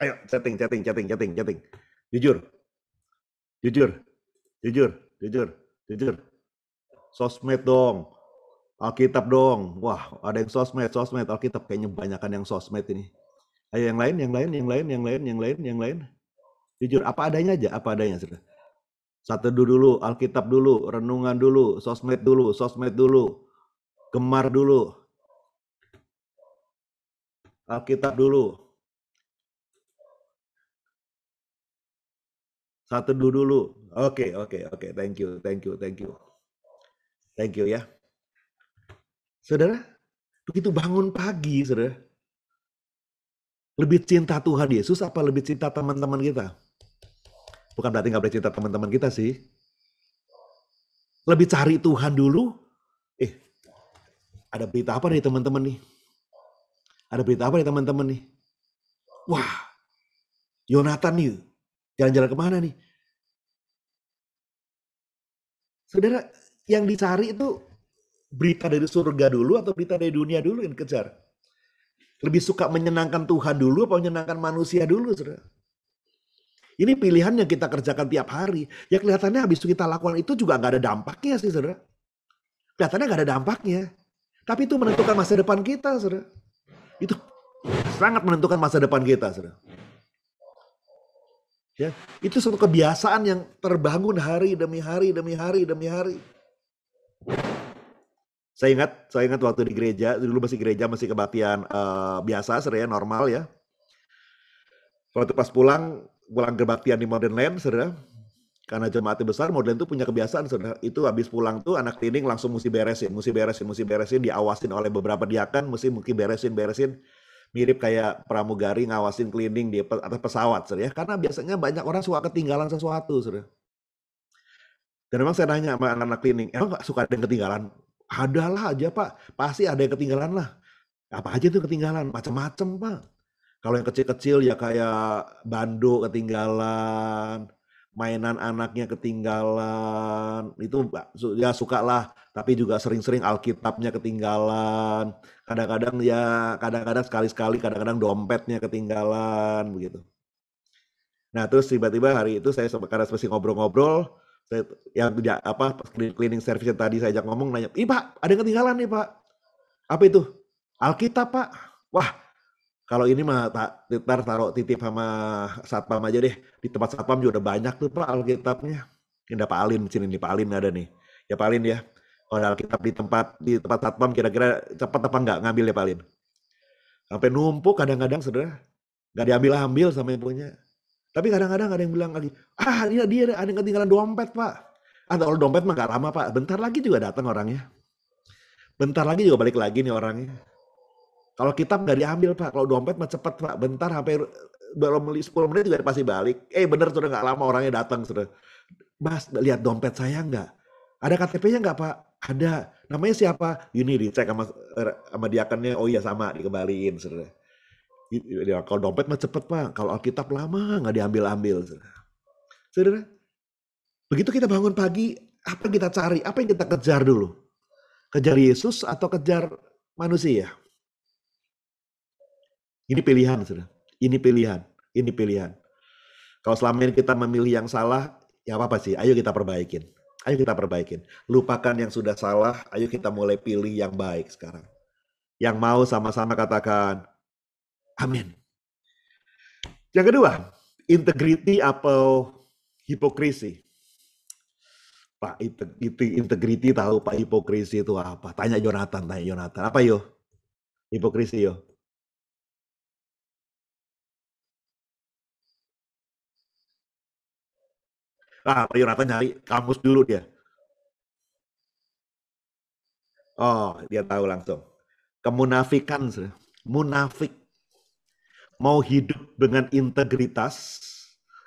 Ayo, chatting. Jujur. Sosmed dong. Alkitab dong. Wah, ada yang sosmed, Alkitab. Kayaknya banyakan yang sosmed ini. Ayo yang lain. Jujur, apa adanya aja, apa adanya. Sudah. Satu dulu, Alkitab dulu, renungan dulu, sosmed dulu. Gemar dulu. Alkitab dulu. Satu dulu. Oke. Thank you. Thank you ya. Saudara, begitu bangun pagi, saudara. Lebih cinta Tuhan Yesus apa lebih cinta teman-teman kita? Bukan berarti nggak boleh cinta teman-teman kita sih. Lebih cari Tuhan dulu. Ada berita apa nih teman-teman nih? Wah, Yonatan nih. Jalan-jalan kemana nih? Saudara, yang dicari itu berita dari surga dulu atau berita dari dunia dulu yang dikejar? Lebih suka menyenangkan Tuhan dulu atau menyenangkan manusia dulu, saudara? Ini pilihan yang kita kerjakan tiap hari. Ya kelihatannya habis kita lakukan itu juga nggak ada dampaknya sih, saudara. Kelihatannya nggak ada dampaknya. Tapi itu menentukan masa depan kita, saudara. Itu sangat menentukan masa depan kita, saudara. Ya, itu suatu kebiasaan yang terbangun hari demi hari. Saya ingat waktu di gereja, dulu masih kebaktian biasa, saudara, normal ya. Waktu pas pulang kebaktian di Modern Land, saudara, karena jemaatnya besar, Modern itu punya kebiasaan, saudara, itu habis pulang tuh anak cleaning langsung mesti beresin, diawasin oleh beberapa diakan, mesti beresin, mirip kayak pramugari ngawasin cleaning di atas pesawat, saudara, ya. Karena biasanya banyak orang suka ketinggalan sesuatu, saudara. Dan memang saya nanya sama anak-anak cleaning, emang nggak suka ada yang ketinggalan? Adalah aja Pak, pasti ada yang ketinggalan lah. Apa aja tuh ketinggalan? Macam-macam Pak. Kalau yang kecil-kecil ya kayak bando ketinggalan, mainan anaknya ketinggalan, itu ya suka lah. Tapi juga sering-sering Alkitabnya ketinggalan. Kadang-kadang sekali-sekali, kadang-kadang dompetnya ketinggalan begitu. Nah terus tiba-tiba hari itu saya karena masih ngobrol-ngobrol, cleaning service yang tadi saya ajak ngomong nanya, "Ih Pak, ada yang ketinggalan nih Pak." "Apa itu?" "Alkitab Pak." Wah, kalau ini mah ntar taruh titip sama satpam aja deh. Di tempat satpam juga udah banyak tuh Pak Alkitabnya. Ini ada Pak Alin sini nih, Pak Alin ada nih. Ya Pak Alin ya, kalau ada Alkitab di tempat satpam kira-kira cepat apa enggak ngambil ya Pak Alin? Sampai numpuk kadang-kadang saudara, nggak diambil-ambil sama yang punya. Tapi kadang-kadang ada yang bilang lagi, ini dia ada yang ketinggalan dompet Pak. Kalau dompet mah nggak lama Pak, bentar lagi juga datang orangnya. Bentar lagi juga balik lagi nih orangnya. Kalau kitab nggak diambil Pak, kalau dompet mah cepet Pak, bentar HP belum 10 menit juga pasti balik. Bener sudah nggak lama orangnya datang sudah. Mas, lihat dompet saya nggak? Ada KTP-nya nggak Pak? Ada. Namanya siapa? Ini dicek sama diakannya. Oh iya sama, dikembaliin sudah. Ya, kalau dompet mah cepet Pak, kalau Alkitab lama nggak diambil-ambil. Saudara, begitu kita bangun pagi, apa yang kita cari? Apa yang kita kejar dulu? Kejar Yesus atau kejar manusia? Ini pilihan, saudara. Ini pilihan. Kalau selama ini kita memilih yang salah, ya apa sih? Ayo kita perbaikin. Lupakan yang sudah salah, ayo kita mulai pilih yang baik sekarang. Yang mau sama-sama katakan, amin. Yang kedua, integriti atau hipokrisi. Pak, integriti tahu Pak, hipokrisi itu apa? Tanya Yonatan. Apa yo? Hipokrisi yo? Pak Yonatan nyari kamus dulu dia. Oh, dia tahu langsung. Kemunafikan. munafik. Mau hidup dengan integritas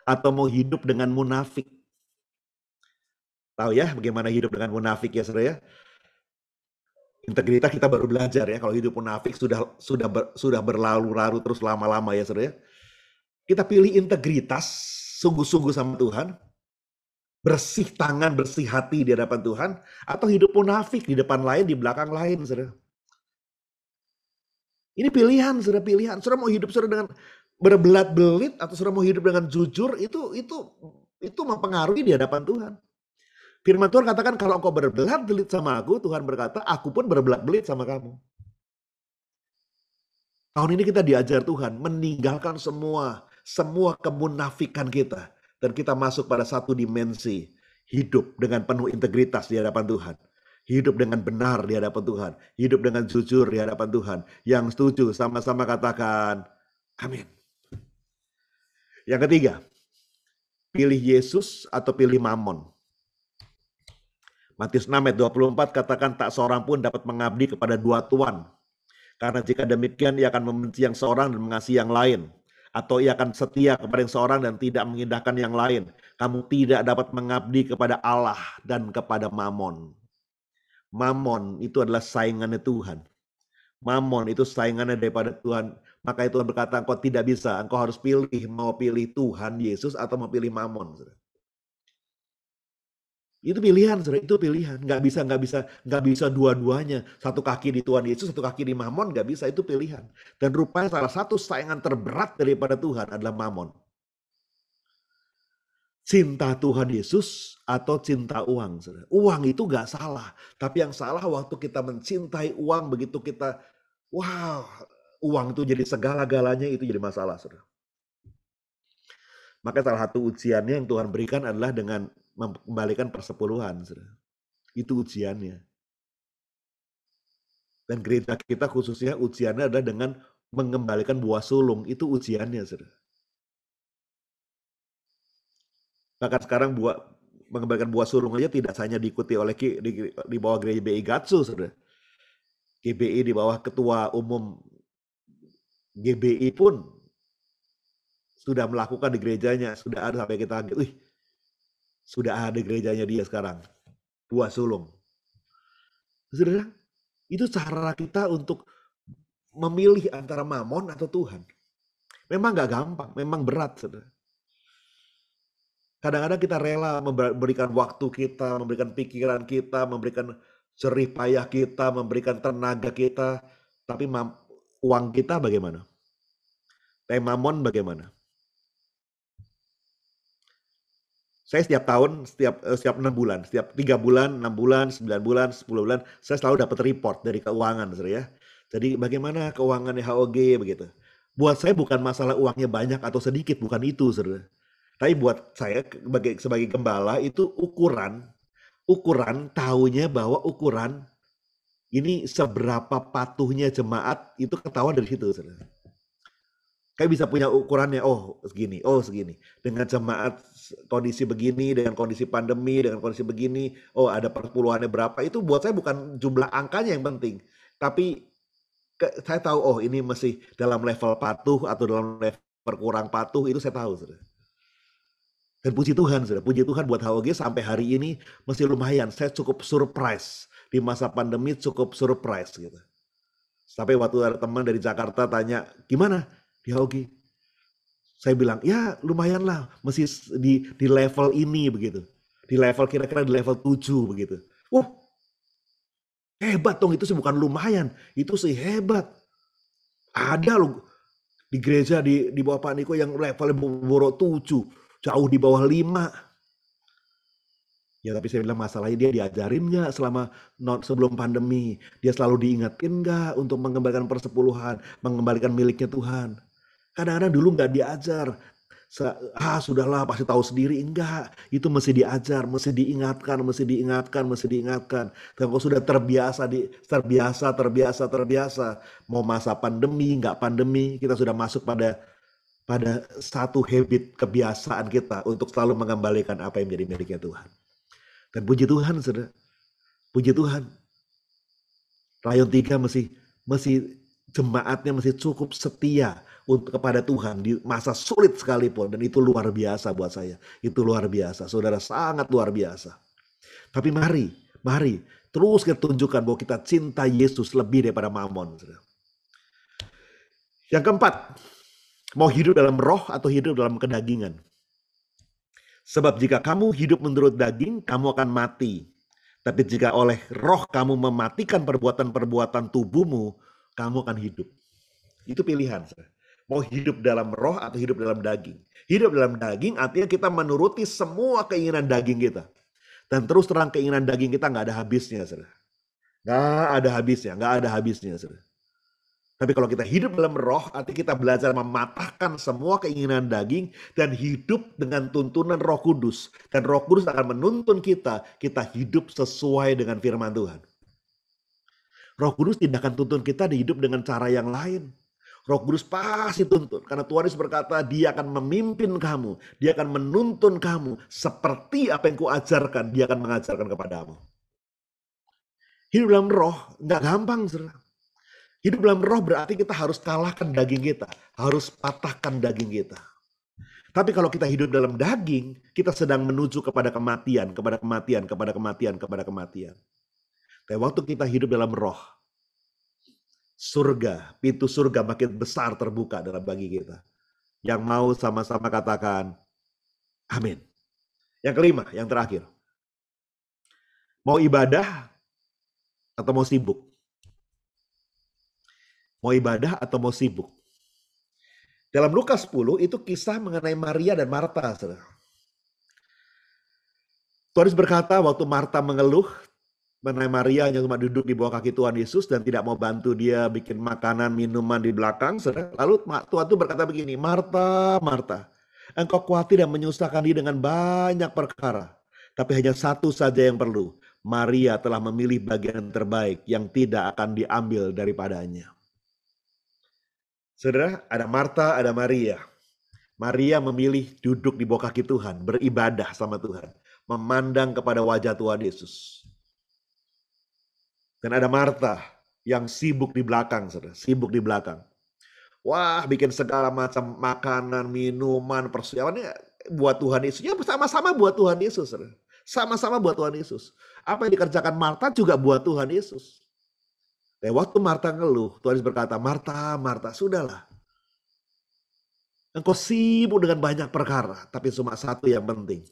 atau mau hidup dengan munafik. Tahu ya bagaimana hidup dengan munafik ya saudara ya? Integritas kita baru belajar ya. Kalau hidup munafik sudah berlalu-lalu terus lama-lama ya saudara ya. Kita pilih integritas sungguh-sungguh sama Tuhan. Bersih tangan, bersih hati di hadapan Tuhan. Atau hidup munafik di depan lain, di belakang lain saudara. Ini pilihan, saudara, pilihan. Saudara mau hidup saudara dengan berbelat-belit atau saudara mau hidup dengan jujur, itu mempengaruhi di hadapan Tuhan. Firman Tuhan katakan kalau engkau berbelat-belit sama aku, Tuhan berkata, aku pun berbelat-belit sama kamu. Tahun ini kita diajar Tuhan meninggalkan semua kemunafikan kita. Dan kita masuk pada satu dimensi, hidup dengan penuh integritas di hadapan Tuhan. Hidup dengan benar di hadapan Tuhan. Hidup dengan jujur di hadapan Tuhan. Yang setuju sama-sama katakan amin. Yang ketiga, pilih Yesus atau pilih Mammon. Matius 6 ayat 24 katakan tak seorang pun dapat mengabdi kepada dua tuan. Karena jika demikian ia akan membenci yang seorang dan mengasihi yang lain. Atau ia akan setia kepada yang seorang dan tidak mengindahkan yang lain. Kamu tidak dapat mengabdi kepada Allah dan kepada Mammon. Mammon itu adalah saingannya Tuhan. Mammon itu saingannya daripada Tuhan. Maka Tuhan berkata, engkau tidak bisa. Engkau harus pilih, mau pilih Tuhan Yesus atau mau pilih Mammon. Saudara. Itu pilihan, saudara. Itu pilihan. Nggak bisa dua-duanya. Satu kaki di Tuhan Yesus, satu kaki di Mammon, nggak bisa. Itu pilihan. Dan rupanya salah satu saingan terberat daripada Tuhan adalah Mammon. Cinta Tuhan Yesus atau cinta uang. Saudara. Uang itu gak salah. Tapi yang salah waktu kita mencintai uang, begitu kita, wow, uang itu jadi segala-galanya, itu jadi masalah. Saudara. Maka salah satu ujiannya yang Tuhan berikan adalah dengan mengembalikan persepuluhan. Saudara. Itu ujiannya. Dan gereja kita khususnya ujiannya adalah dengan mengembalikan buah sulung. Itu ujiannya. Saudara. Bahkan sekarang mengembalikan buah sulung aja tidak hanya diikuti oleh di bawah gereja GBI Gatsu, saudara. GBI di bawah ketua umum GBI pun sudah melakukan di gerejanya, sudah ada sampai kita, sudah ada gerejanya dia sekarang, buah sulung. Saudara, itu cara kita untuk memilih antara Mammon atau Tuhan. Memang gak gampang, memang berat, saudara. Kadang-kadang kita rela memberikan waktu kita, memberikan pikiran kita, memberikan jerih payah kita, memberikan tenaga kita. Tapi uang kita bagaimana? Mammon bagaimana? Saya setiap tahun, setiap 6 bulan, setiap 3 bulan, 6 bulan, 9 bulan, 10 bulan, saya selalu dapat report dari keuangan. Ya. Jadi bagaimana keuangannya HOG begitu. Buat saya bukan masalah uangnya banyak atau sedikit, bukan itu, saudara. Tapi buat saya sebagai gembala itu ukuran tahunya bahwa ukuran ini seberapa patuhnya jemaat itu ketahuan dari situ. Saudara. Kayak bisa punya ukurannya, segini. Dengan jemaat kondisi begini, dengan kondisi pandemi, dengan kondisi begini, ada persepuluhannya berapa. Itu buat saya bukan jumlah angkanya yang penting. Tapi saya tahu, ini masih dalam level patuh atau dalam level kurang patuh, itu saya tahu. Saudara. Dan puji Tuhan, saudara. Puji Tuhan buat HOG sampai hari ini masih lumayan. Saya cukup surprise. Di masa pandemi cukup surprise gitu. Sampai waktu ada teman dari Jakarta tanya, gimana di HOG? Saya bilang, ya lumayan lah. Masih di level ini begitu. Di level kira-kira di level 7 begitu. Wah, hebat dong. Itu sih bukan lumayan. Itu sih hebat. Ada loh di gereja di bawah Pak Niko yang levelnya borok 7. Jauh di bawah 5. Ya tapi saya bilang masalahnya dia diajarin nggak sebelum pandemi. Dia selalu diingatin nggak untuk mengembalikan persepuluhan. Mengembalikan miliknya Tuhan. Kadang-kadang dulu nggak diajar. Sudahlah pasti tahu sendiri. Enggak. Itu mesti diajar. Mesti diingatkan. Dan kalau sudah terbiasa. Mau masa pandemi, nggak pandemi. Kita sudah masuk pada satu habit kebiasaan kita untuk selalu mengembalikan apa yang menjadi miliknya Tuhan. Dan puji Tuhan, saudara. Puji Tuhan. Rayon 3 masih jemaatnya masih cukup setia untuk kepada Tuhan di masa sulit sekalipun, dan itu luar biasa buat saya. Itu luar biasa, saudara, sangat luar biasa. Tapi mari terus kita tunjukkan bahwa kita cinta Yesus lebih daripada mamon. Saudara. Yang keempat, mau hidup dalam roh atau hidup dalam kedagingan. Sebab jika kamu hidup menurut daging, kamu akan mati. Tapi jika oleh roh kamu mematikan perbuatan-perbuatan tubuhmu, kamu akan hidup. Itu pilihan. Mau hidup dalam roh atau hidup dalam daging. Hidup dalam daging artinya kita menuruti semua keinginan daging kita. Dan terus terang keinginan daging kita nggak ada habisnya. Nggak ada habisnya. Tapi kalau kita hidup dalam roh, artinya kita belajar mematahkan semua keinginan daging dan hidup dengan tuntunan Roh Kudus. Dan Roh Kudus akan menuntun kita hidup sesuai dengan firman Tuhan. Roh Kudus tidak akan tuntun kita hidup dengan cara yang lain. Roh Kudus pasti tuntun. Karena Tuhan Yesus berkata, dia akan memimpin kamu. Dia akan menuntun kamu. Seperti apa yang kuajarkan, dia akan mengajarkan kepadamu. Hidup dalam roh, nggak gampang, saudara. Hidup dalam roh berarti kita harus kalahkan daging kita. Harus patahkan daging kita. Tapi kalau kita hidup dalam daging, kita sedang menuju kepada kematian. Tapi waktu kita hidup dalam roh, surga, pintu surga makin besar terbuka dalam bagi kita. Yang mau sama-sama katakan, amin. Yang kelima, yang terakhir. Mau ibadah atau mau sibuk? Mau ibadah atau mau sibuk? Dalam Lukas 10 itu kisah mengenai Maria dan Marta. Saudara. Tuhan Yesus berkata waktu Marta mengeluh mengenai Maria yang cuma duduk di bawah kaki Tuhan Yesus dan tidak mau bantu dia bikin makanan, minuman di belakang. Saudara. Lalu Tuhan itu berkata begini, Marta, Marta, engkau khawatir dan menyusahkan diri dengan banyak perkara. Tapi hanya satu saja yang perlu. Maria telah memilih bagian terbaik yang tidak akan diambil daripadanya. Saudara, ada Marta, ada Maria. Maria memilih duduk di bawah kaki Tuhan, beribadah sama Tuhan, memandang kepada wajah Tuhan Yesus. Dan ada Marta yang sibuk di belakang, saudara, sibuk di belakang. Wah, bikin segala macam makanan, minuman, persiapannya buat Tuhan Yesus. Ya, sama-sama buat Tuhan Yesus, saudara. Sama-sama buat Tuhan Yesus. Apa yang dikerjakan Marta juga buat Tuhan Yesus. Dan waktu Marta ngeluh, Tuhan Yesus berkata, Marta, Marta, sudahlah. Engkau sibuk dengan banyak perkara, tapi cuma satu yang penting.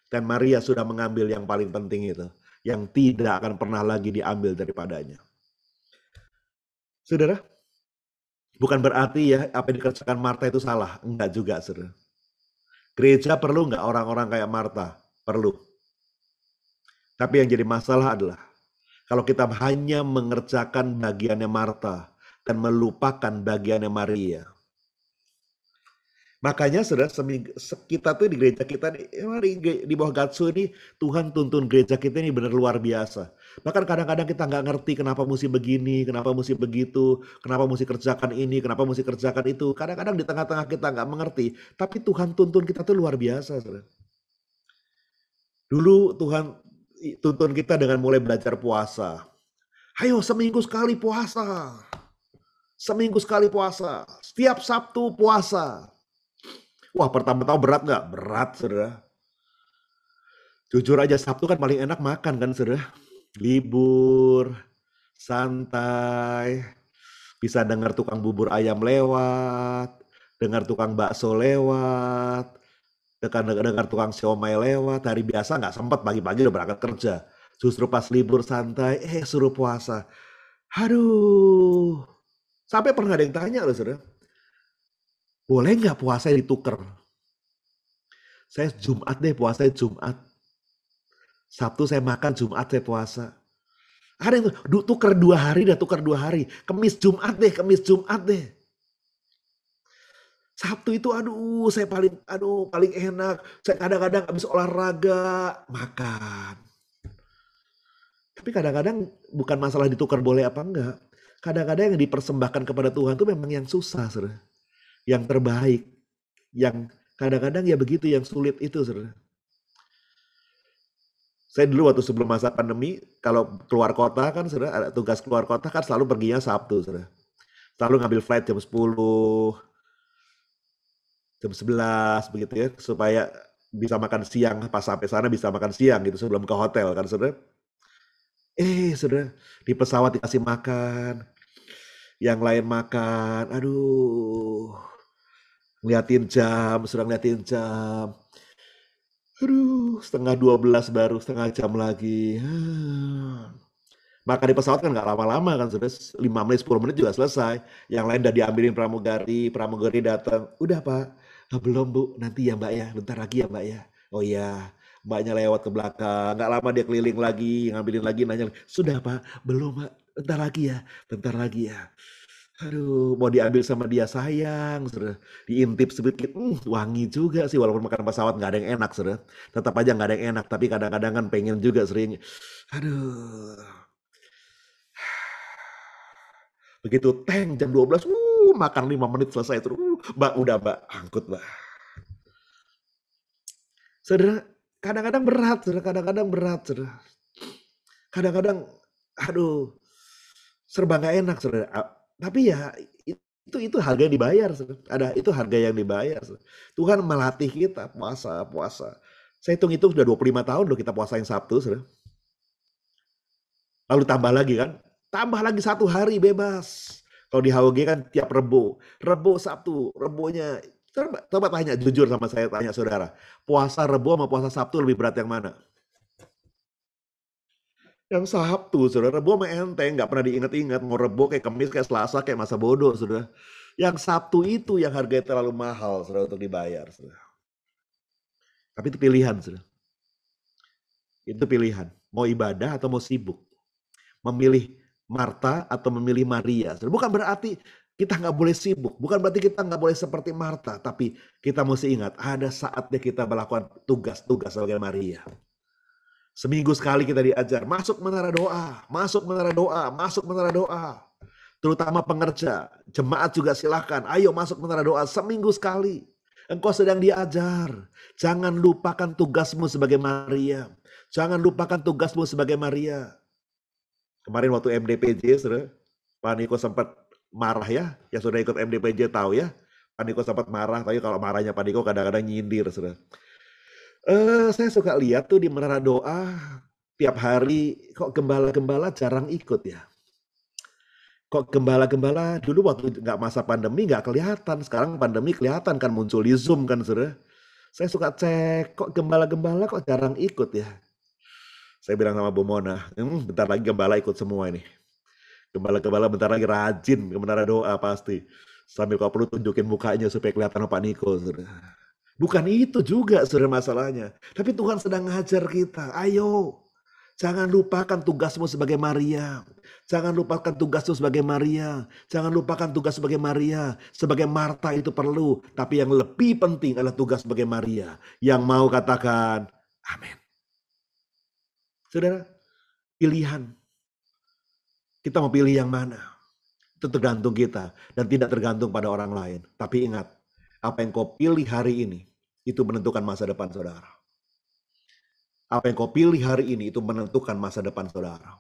Dan Maria sudah mengambil yang paling penting itu, yang tidak akan pernah lagi diambil daripadanya. Saudara, bukan berarti ya apa yang dikerjakan Marta itu salah. Enggak juga, saudara. Gereja perlu enggak orang-orang kayak Marta? Perlu. Tapi yang jadi masalah adalah, kalau kita hanya mengerjakan bagiannya Marta dan melupakan bagiannya Maria. Makanya saudara, kita tuh di gereja kita di bawah Gatsu ini, Tuhan tuntun gereja kita ini benar luar biasa. Bahkan kadang-kadang kita nggak ngerti kenapa mesti begini, kenapa mesti begitu, kenapa mesti kerjakan ini, kenapa mesti kerjakan itu. Kadang-kadang di tengah-tengah kita nggak mengerti, tapi Tuhan tuntun kita tuh luar biasa, saudara. Dulu Tuhan tuntun kita dengan mulai belajar puasa. Ayo seminggu sekali puasa. Seminggu sekali puasa. Setiap Sabtu puasa. Wah, pertama-tama berat nggak? Berat, saudara. Jujur aja Sabtu kan paling enak makan kan, saudara. Libur, santai. Bisa dengar tukang bubur ayam lewat. Dengar tukang bakso lewat. Dengar tukang siomay lewat. Hari biasa nggak sempat, pagi-pagi udah berangkat kerja. Justru pas libur santai, suruh puasa. Aduh. Sampai pernah ada yang tanya loh, saudara. Boleh nggak puasa ditukar? Saya Jumat deh, puasa Jumat. Sabtu saya makan, Jumat saya puasa. Ada yang tukar 2 hari, dah tukar 2 hari. Kemis Jumat deh. Sabtu itu saya paling enak. Saya kadang-kadang habis olahraga makan. Tapi kadang-kadang bukan masalah ditukar boleh apa enggak. Kadang-kadang yang dipersembahkan kepada Tuhan itu memang yang susah, saudara. Yang terbaik. Yang kadang-kadang ya begitu, yang sulit itu, saudara. Saya dulu waktu sebelum masa pandemi, kalau keluar kota kan, saudara, ada tugas keluar kota kan selalu perginya Sabtu, saudara. Selalu ngambil flight jam 10, jam 11 begitu ya, supaya bisa makan siang, pas sampai sana bisa makan siang gitu sebelum ke hotel kan saudara. Saudara, di pesawat dikasih makan, yang lain makan, aduh, ngeliatin jam, sudah ngeliatin jam. Aduh, setengah 12 baru setengah jam lagi. Makan di pesawat kan nggak lama-lama kan, sudah 5 menit, 10 menit juga selesai. Yang lain udah diambilin pramugari datang. Udah Pak, belum Bu, nanti ya Mbak ya, bentar lagi ya Mbak ya. Oh iya, Mbaknya lewat ke belakang, nggak lama dia keliling lagi, ngambilin lagi, nanya, sudah Pak, belum Pak, bentar lagi ya. Aduh, mau diambil sama dia sayang, sudah diintip sedikit, wangi juga sih walaupun makan pesawat nggak ada yang enak, sudah. Tetap aja nggak ada yang enak, tapi kadang-kadang kan pengen juga sering. Aduh, begitu tank jam 12, makan 5 menit selesai terus. Mbak, udah Mbak, angkut Mbak. Saudara, kadang-kadang berat, saudara, saudara. Kadang-kadang, aduh, serba nggak enak, saudara. Tapi ya itu harga yang dibayar, saudara. Itu harga yang dibayar, saudara. Tuhan melatih kita puasa. Saya hitung itu sudah 25 tahun loh kita puasain Sabtu, saudara. Lalu tambah lagi kan, tambah lagi 1 hari bebas. Kalau di HOG kan tiap Rebo, Sabtu, Rebonya. Coba tanya jujur sama saya, tanya saudara, puasa Rebo sama puasa Sabtu lebih berat yang mana? Yang Sabtu, saudara. Rebo mah enteng, nggak pernah diingat-ingat. Mau Rebo kayak Kamis, kayak Selasa, kayak masa bodoh, saudara. Yang Sabtu itu yang harganya terlalu mahal, saudara, untuk dibayar, saudara. Tapi itu pilihan, saudara. Itu pilihan. Mau ibadah atau mau sibuk. Memilih Marta atau memilih Maria. Saudara. Bukan berarti kita nggak boleh sibuk. Bukan berarti kita nggak boleh seperti Marta. Tapi kita mesti ingat, ada saatnya kita melakukan tugas-tugas sebagai Maria. Seminggu sekali kita diajar, masuk menara doa. Terutama pengerja, jemaat juga silahkan, ayo masuk menara doa seminggu sekali. Engkau sedang diajar, jangan lupakan tugasmu sebagai Maria. Kemarin waktu MDPJ, saudara, Pak Niko sempat marah ya, yang sudah ikut MDPJ tahu ya, Pak Niko sempat marah, tapi kalau marahnya Pak Niko kadang-kadang nyindir, saudara. Saya suka lihat tuh di menara doa tiap hari kok gembala-gembala jarang ikut ya. Kok gembala-gembala dulu waktu nggak masa pandemi nggak kelihatan, sekarang pandemi kelihatan kan muncul di Zoom kan saudara. Saya suka cek kok gembala-gembala kok jarang ikut ya. Saya bilang sama Bu Mona, bentar lagi gembala ikut semua ini. Gembala-gembala bentar lagi rajin ke menara doa pasti. Sambil kalau perlu tunjukin mukanya supaya kelihatan Pak Niko saudara. Bukan itu juga saudara masalahnya. Tapi Tuhan sedang ngajar kita. Ayo, jangan lupakan tugasmu sebagai Maria. Jangan lupakan tugasmu sebagai Maria. Sebagai Marta itu perlu. Tapi yang lebih penting adalah tugas sebagai Maria. Yang mau katakan, amin. Saudara, pilihan. Kita mau pilih yang mana? Itu tergantung kita. Dan tidak tergantung pada orang lain. Tapi ingat, apa yang kau pilih hari ini, itu menentukan masa depan saudara. Apa yang kau pilih hari ini, itu menentukan masa depan saudara.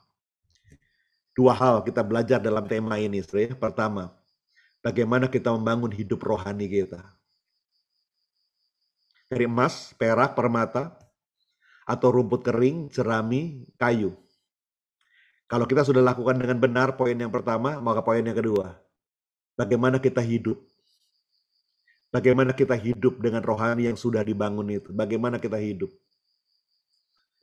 2 hal kita belajar dalam tema ini, saudara. Pertama, bagaimana kita membangun hidup rohani kita. Dari emas, perak, permata, atau rumput kering, jerami, kayu. Kalau kita sudah lakukan dengan benar poin yang pertama, maka poin yang kedua, bagaimana kita hidup. Bagaimana kita hidup dengan rohani yang sudah dibangun itu? Bagaimana kita hidup?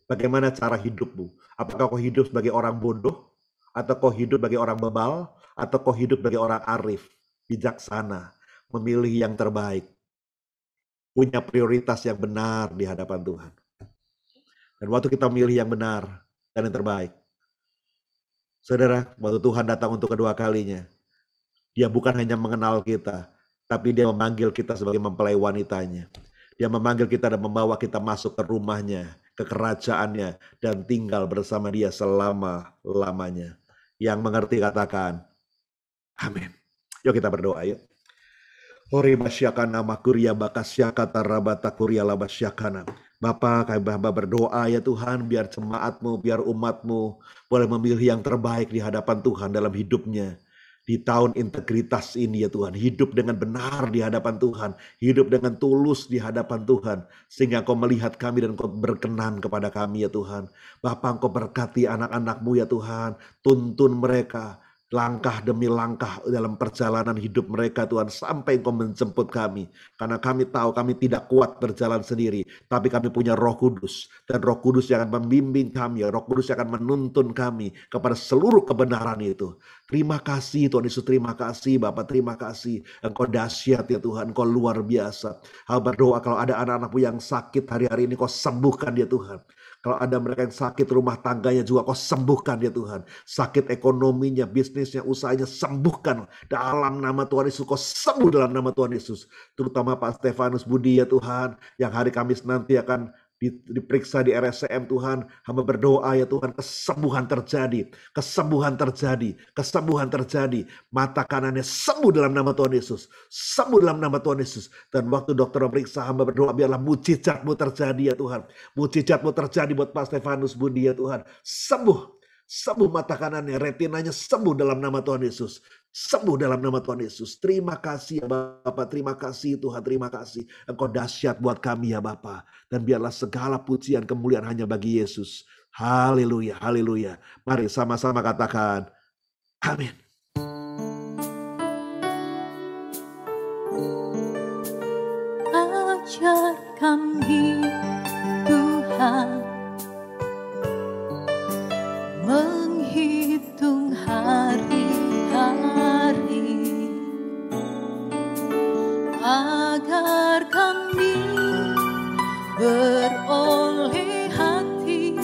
Bagaimana cara hidupmu? Apakah kau hidup sebagai orang bodoh? Atau kau hidup sebagai orang bebal? Atau kau hidup sebagai orang arif, bijaksana, memilih yang terbaik? Punya prioritas yang benar di hadapan Tuhan. Dan waktu kita memilih yang benar dan yang terbaik, saudara, waktu Tuhan datang untuk kedua kalinya, Dia bukan hanya mengenal kita, tapi Dia memanggil kita sebagai mempelai wanitanya. Dia memanggil kita dan membawa kita masuk ke rumahnya, ke kerajaannya, dan tinggal bersama Dia selama-lamanya. Yang mengerti katakan, amin. Yuk kita berdoa yuk. Hori basyakana makuria bakasyakata rabata kuria labasyakana. Bapa, kami hamba berdoa ya Tuhan, biar jemaat-Mu, biar umat-Mu boleh memilih yang terbaik di hadapan Tuhan dalam hidupnya. Di tahun integritas ini ya Tuhan, hidup dengan benar di hadapan Tuhan, hidup dengan tulus di hadapan Tuhan, sehingga Engkau melihat kami dan Engkau berkenan kepada kami ya Tuhan. Bapa, Engkau berkati anak-anak-Mu ya Tuhan, tuntun mereka langkah demi langkah dalam perjalanan hidup mereka Tuhan, sampai Engkau menjemput kami. Karena kami tahu kami tidak kuat berjalan sendiri, tapi kami punya Roh Kudus, dan Roh Kudus yang akan membimbing kami, Roh Kudus yang akan menuntun kami kepada seluruh kebenaran itu. Terima kasih Tuhan Yesus, terima kasih Bapak, terima kasih. Engkau dahsyat ya Tuhan, Engkau luar biasa. Hamba berdoa kalau ada anak-anak-Mu yang sakit hari-hari ini, Kau sembuhkan ya Tuhan. Kalau ada mereka yang sakit rumah tangganya juga Kau sembuhkan ya Tuhan. Sakit ekonominya, bisnisnya, usahanya, sembuhkan dalam nama Tuhan Yesus. Kau sembuh dalam nama Tuhan Yesus. Terutama Pak Stefanus Budi ya Tuhan, yang hari Kamis nanti akan diperiksa di RSCM Tuhan. Hamba berdoa ya Tuhan, kesembuhan terjadi, kesembuhan terjadi, kesembuhan terjadi. Mata kanannya sembuh dalam nama Tuhan Yesus, sembuh dalam nama Tuhan Yesus. Dan waktu dokter memeriksa, hamba berdoa biarlah mujizat-Mu terjadi ya Tuhan. Mujizat-Mu terjadi buat Pak Stefanus Budi ya Tuhan. Sembuh, sembuh mata kanannya, retinanya sembuh dalam nama Tuhan Yesus. Sembuh dalam nama Tuhan Yesus. Terima kasih ya Bapak, terima kasih Tuhan, terima kasih. Engkau dahsyat buat kami ya Bapak. Dan biarlah segala pujian kemuliaan hanya bagi Yesus. Haleluya, haleluya. Mari sama-sama katakan, amin. Ajar kami Tuhan menghitung hari-hari, agar kami beroleh hati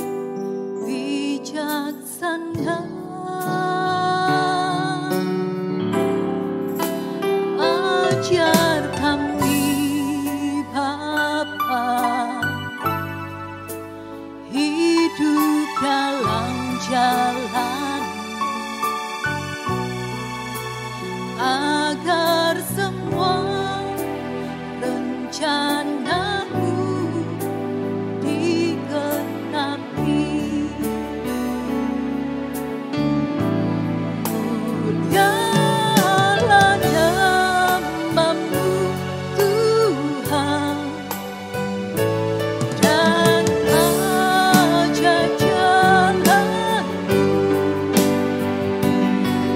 bijaksana. Ajar kami Bapa hidup dalam jalan, agar semua rencana-Mu digenapi. Mulialah nama-Mu Tuhan, dan ajar jalan-Mu.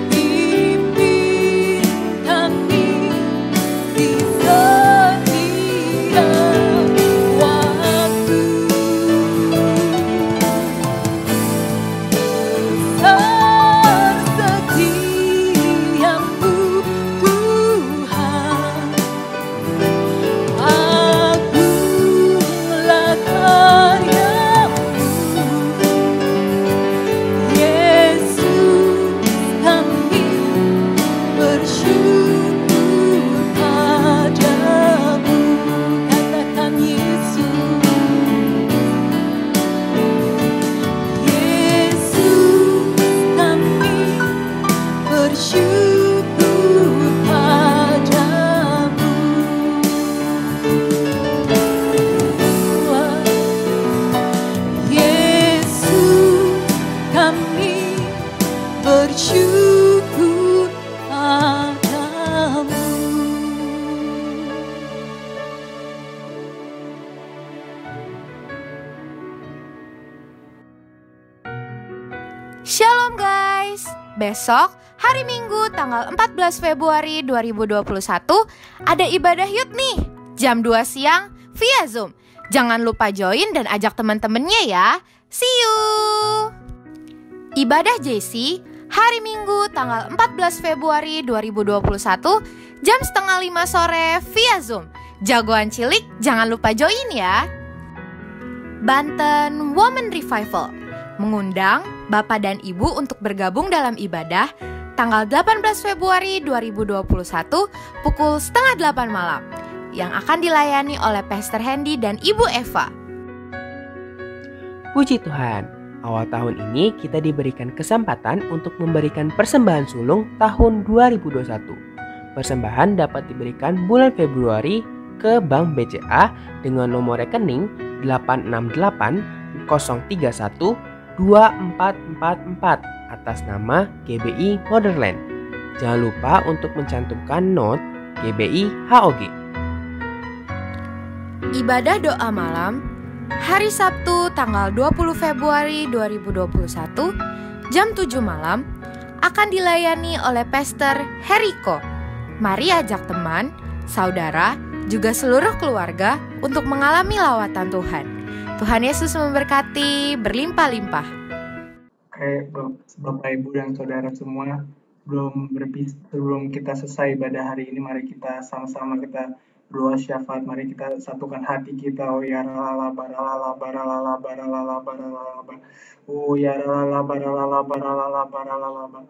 Pimpin kami di setiap waktu. Besar setiamu Tuhan, agunglah karya-Mu. Yesus, kami bersyukur padamu. Katakan Yesus. Yesus, kami bersyukur padamu. Yesus, kami bersyukur padamu. Shalom guys. Besok hari Minggu tanggal 14 Februari 2021 ada ibadah youth nih. Jam 2 siang via Zoom. Jangan lupa join dan ajak teman-temannya ya. See you. Ibadah JC hari Minggu tanggal 14 Februari 2021 jam 4:30 sore via Zoom. Jagoan cilik jangan lupa join ya. Banten Women Revival mengundang Bapak dan Ibu untuk bergabung dalam ibadah tanggal 18 Februari 2021 pukul 7:30 malam yang akan dilayani oleh Pastor Hendy dan Ibu Eva. Puji Tuhan, awal tahun ini kita diberikan kesempatan untuk memberikan persembahan sulung tahun 2021. Persembahan dapat diberikan bulan Februari ke Bank BCA dengan nomor rekening 868 031 2444 atas nama GBI Motherland. Jangan lupa untuk mencantumkan not GBI HOG. Ibadah doa malam hari Sabtu tanggal 20 Februari 2021 jam 7 malam akan dilayani oleh Pastor Heriko. Mari ajak teman, saudara, juga seluruh keluarga untuk mengalami lawatan Tuhan. Tuhan Yesus memberkati berlimpah-limpah. Oke, Bapak Ibu dan Saudara semua, sebelum kita selesai ibadah hari ini, mari kita sama-sama kita berdoa syafaat. Mari kita satukan hati kita. Oh ya rala barala barala barala barala. Oh ya rala barala barala barala.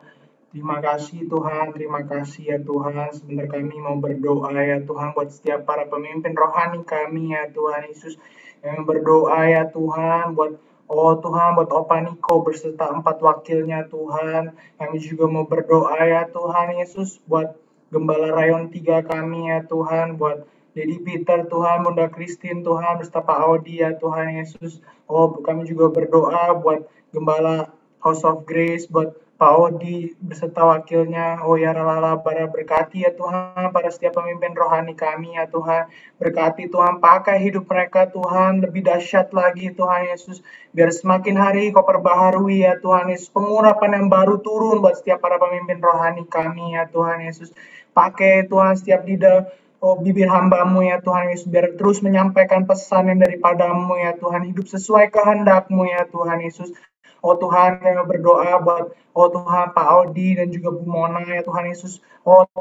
Terima kasih Tuhan, terima kasih ya Tuhan. Sebentar kami mau berdoa ya Tuhan buat setiap para pemimpin rohani kami ya Tuhan Yesus. Yang berdoa ya Tuhan buat Tuhan buat Opa Niko berserta 4 wakilnya Tuhan. Kami juga mau berdoa ya Tuhan Yesus buat Gembala Rayon 3 kami ya Tuhan. Buat Dedi Peter Tuhan, Bunda Christine Tuhan, beserta Pak Audi ya Tuhan Yesus. Kami juga berdoa buat Gembala House of Grace, buat Pak Audi beserta wakilnya. Oh ya rala para berkati ya Tuhan para setiap pemimpin rohani kami ya Tuhan. Berkati Tuhan, pakai hidup mereka Tuhan lebih dahsyat lagi Tuhan Yesus. Biar semakin hari Kau perbaharui ya Tuhan Yesus. Pengurapan yang baru turun buat setiap para pemimpin rohani kami ya Tuhan Yesus. Pakai Tuhan setiap lidah bibir hamba-Mu ya Tuhan Yesus, biar terus menyampaikan pesan yang daripada-Mu ya Tuhan, hidup sesuai kehendak-Mu ya Tuhan Yesus. Tuhan, kami berdoa buat Tuhan Pak Audi dan juga Bu Mona ya Tuhan Yesus.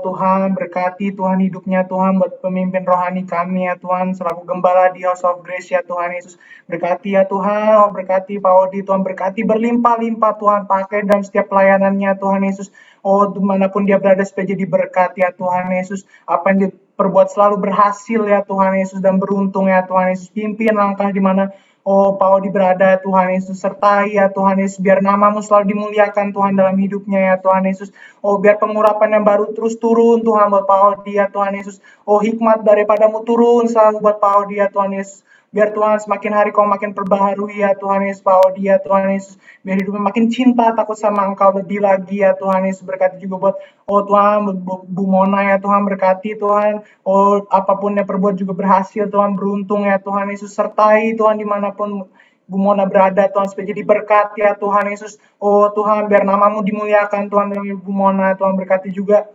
Tuhan, berkati Tuhan hidupnya Tuhan buat pemimpin rohani kami ya Tuhan, selaku gembala di House of Grace ya Tuhan Yesus. Berkati ya Tuhan, berkati Pak Audi Tuhan, berkati berlimpah-limpah Tuhan, pakai dalam setiap pelayanannya Tuhan Yesus. Dimanapun dia berada supaya jadi berkat ya Tuhan Yesus. Apa yang diperbuat selalu berhasil ya Tuhan Yesus dan beruntung ya Tuhan Yesus. Pimpin langkah di mana Pak Audi berada Tuhan Yesus, sertai ya Tuhan Yesus, biar nama-Mu selalu dimuliakan Tuhan dalam hidupnya ya Tuhan Yesus. Biar pengurapan yang baru terus turun Tuhan buat Pak Audi ya Tuhan Yesus. Hikmat daripada-Mu turun selalu buat Pak Audi ya Tuhan Yesus. Biar Tuhan semakin hari Kau makin perbaharui ya Tuhan Yesus, Pak Audi ya Tuhan Yesus. Biar hidupnya makin cinta, takut sama Engkau lebih lagi ya Tuhan Yesus. Berkati juga buat Tuhan, Bu Mona ya Tuhan, berkati Tuhan. Apapun yang perbuat juga berhasil Tuhan, beruntung ya Tuhan Yesus. Sertai Tuhan dimanapun Bu Mona berada Tuhan, supaya jadi berkat ya Tuhan Yesus. Tuhan, biar nama-Mu dimuliakan Tuhan dalam Bu Mona. Tuhan berkati juga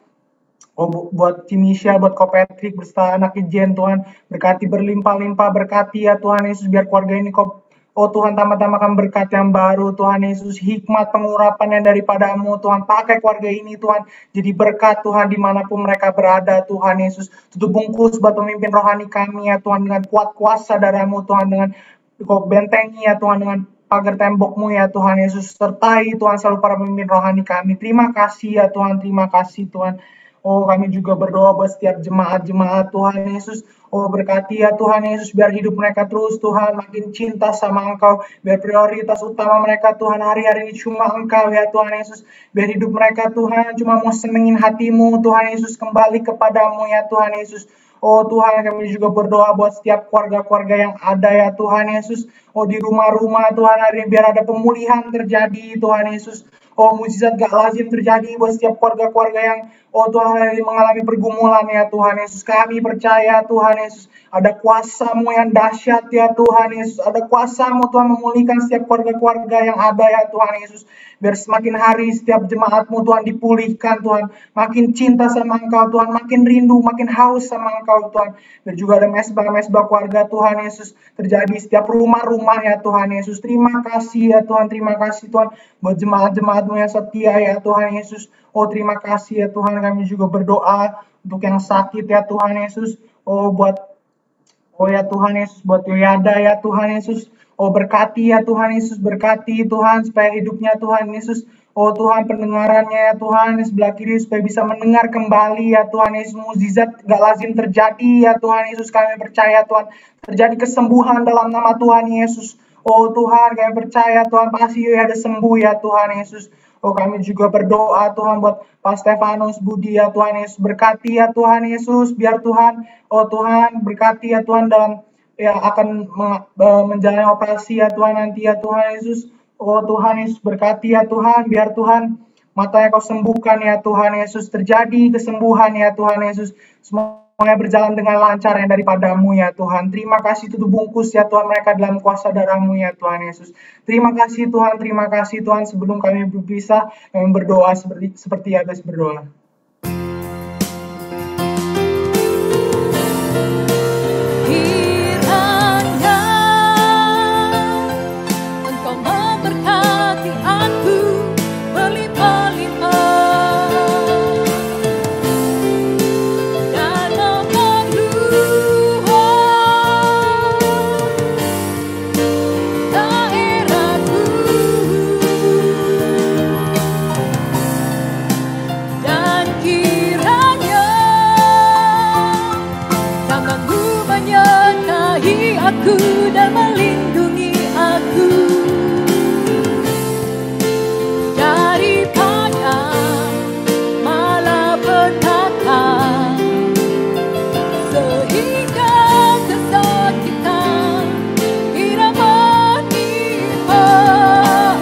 buat Cimisha, buat Ko Patrick beserta anaknya Jen Tuhan, berkati berlimpah-limpah, berkati ya Tuhan Yesus, biar keluarga ini Tuhan tambah-tambahkan berkat yang baru Tuhan Yesus, hikmat pengurapan yang daripada-Mu Tuhan, pakai keluarga ini Tuhan, jadi berkat Tuhan dimanapun mereka berada Tuhan Yesus. Tutup bungkus buat pemimpin rohani kami ya Tuhan, dengan kuat kuasa darah-Mu Tuhan, dengan Kau bentengi ya Tuhan, dengan pagar tembok-Mu ya Tuhan Yesus, sertai Tuhan selalu para pemimpin rohani kami. Terima kasih ya Tuhan, terima kasih Tuhan. Kami juga berdoa buat setiap jemaat-jemaat Tuhan Yesus. Berkati ya Tuhan Yesus, biar hidup mereka terus Tuhan makin cinta sama Engkau. Biar prioritas utama mereka Tuhan hari-hari ini cuma Engkau ya Tuhan Yesus. Biar hidup mereka Tuhan cuma mau senengin hati-Mu Tuhan Yesus, kembali kepada-Mu ya Tuhan Yesus. Tuhan, kami juga berdoa buat setiap keluarga-keluarga yang ada ya Tuhan Yesus. Di rumah-rumah Tuhan hari ini biar ada pemulihan terjadi Tuhan Yesus. Mujizat gak lazim terjadi buat setiap keluarga-keluarga yang Tuhan hari ini mengalami pergumulan ya Tuhan Yesus. Kami percaya Tuhan Yesus, ada kuasa-Mu yang dahsyat ya Tuhan Yesus. Ada kuasa-Mu Tuhan memulihkan setiap keluarga-keluarga yang ada ya Tuhan Yesus. Biar semakin hari setiap jemaat-Mu Tuhan dipulihkan Tuhan. Makin cinta sama Engkau Tuhan, makin rindu, makin haus sama Engkau Tuhan. Biar juga ada mesbah-mesbah keluarga Tuhan Yesus terjadi setiap rumah-rumah ya Tuhan Yesus. Terima kasih ya Tuhan, terima kasih Tuhan buat jemaat-jemaat-Mu yang setia ya Tuhan Yesus. Terima kasih ya Tuhan, kami juga berdoa untuk yang sakit ya Tuhan Yesus. Buat ya Tuhan Yesus, buat Yoyada ya Tuhan Yesus. Berkati ya Tuhan Yesus, berkati Tuhan supaya hidupnya Tuhan Yesus. Tuhan pendengarannya ya Tuhan, sebelah kiri supaya bisa mendengar kembali ya Tuhan Yesus. Mukjizat gak lazim terjadi ya Tuhan Yesus, kami percaya Tuhan. Terjadi kesembuhan dalam nama Tuhan Yesus. Tuhan, kami percaya Tuhan pasti ada sembuh ya Tuhan Yesus. Kami juga berdoa Tuhan buat Pak Stefanus Budi ya Tuhan Yesus. Berkati ya Tuhan Yesus, biar Tuhan, Tuhan berkati ya Tuhan dalam akan menjalani operasi ya Tuhan nanti ya Tuhan Yesus. Tuhan Yesus berkati ya Tuhan, biar Tuhan matanya Kau sembuhkan ya Tuhan Yesus, terjadi kesembuhan ya Tuhan Yesus, semuanya berjalan dengan lancar yang daripadamu ya Tuhan. Terima kasih tutup bungkus ya Tuhan mereka dalam kuasa darah-Mu ya Tuhan Yesus. Terima kasih Tuhan, sebelum kami berpisah, kami berdoa seperti Yabes berdoa. Dan melindungi aku daripada malapetaka, sehingga kesakitan tidak menimpa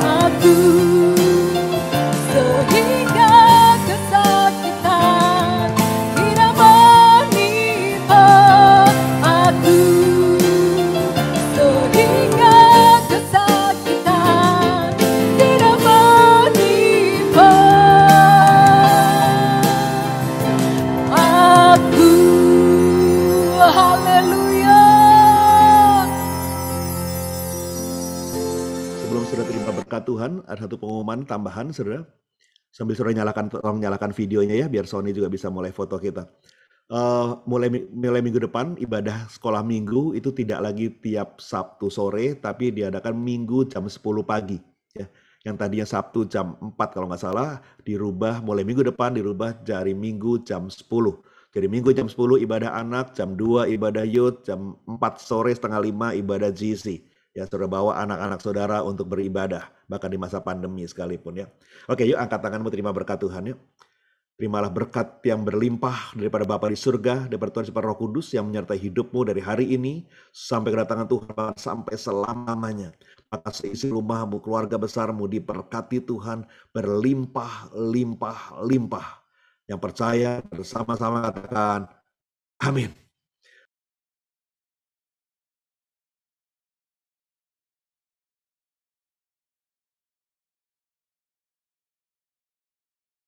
aku, sehingga kesakitan tidak menimpa aku. Tuhan, ada satu pengumuman tambahan, saudara. Sambil saudara tolong nyalakan videonya ya, biar Sony juga bisa mulai foto kita. Mulai minggu depan, ibadah sekolah minggu itu tidak lagi tiap Sabtu sore, tapi diadakan minggu jam 10 pagi. Ya. Yang tadinya Sabtu jam 4 kalau nggak salah, mulai minggu depan dirubah dari minggu jam 10. Jadi minggu jam 10 ibadah anak, jam 2 ibadah youth, jam 4 sore setengah 5 ibadah GC. Ya, saudara bawa anak-anak saudara untuk beribadah, bahkan di masa pandemi sekalipun ya. Oke, yuk angkat tanganmu, terima berkat Tuhan ya. Terimalah berkat yang berlimpah daripada Bapa di surga, daripada Tuhan daripada Roh Kudus yang menyertai hidupmu dari hari ini sampai kedatangan Tuhan, sampai selama-lamanya. Maka seisi rumahmu, keluarga besarmu diberkati Tuhan berlimpah, limpah, limpah. Yang percaya bersama-sama katakan amin.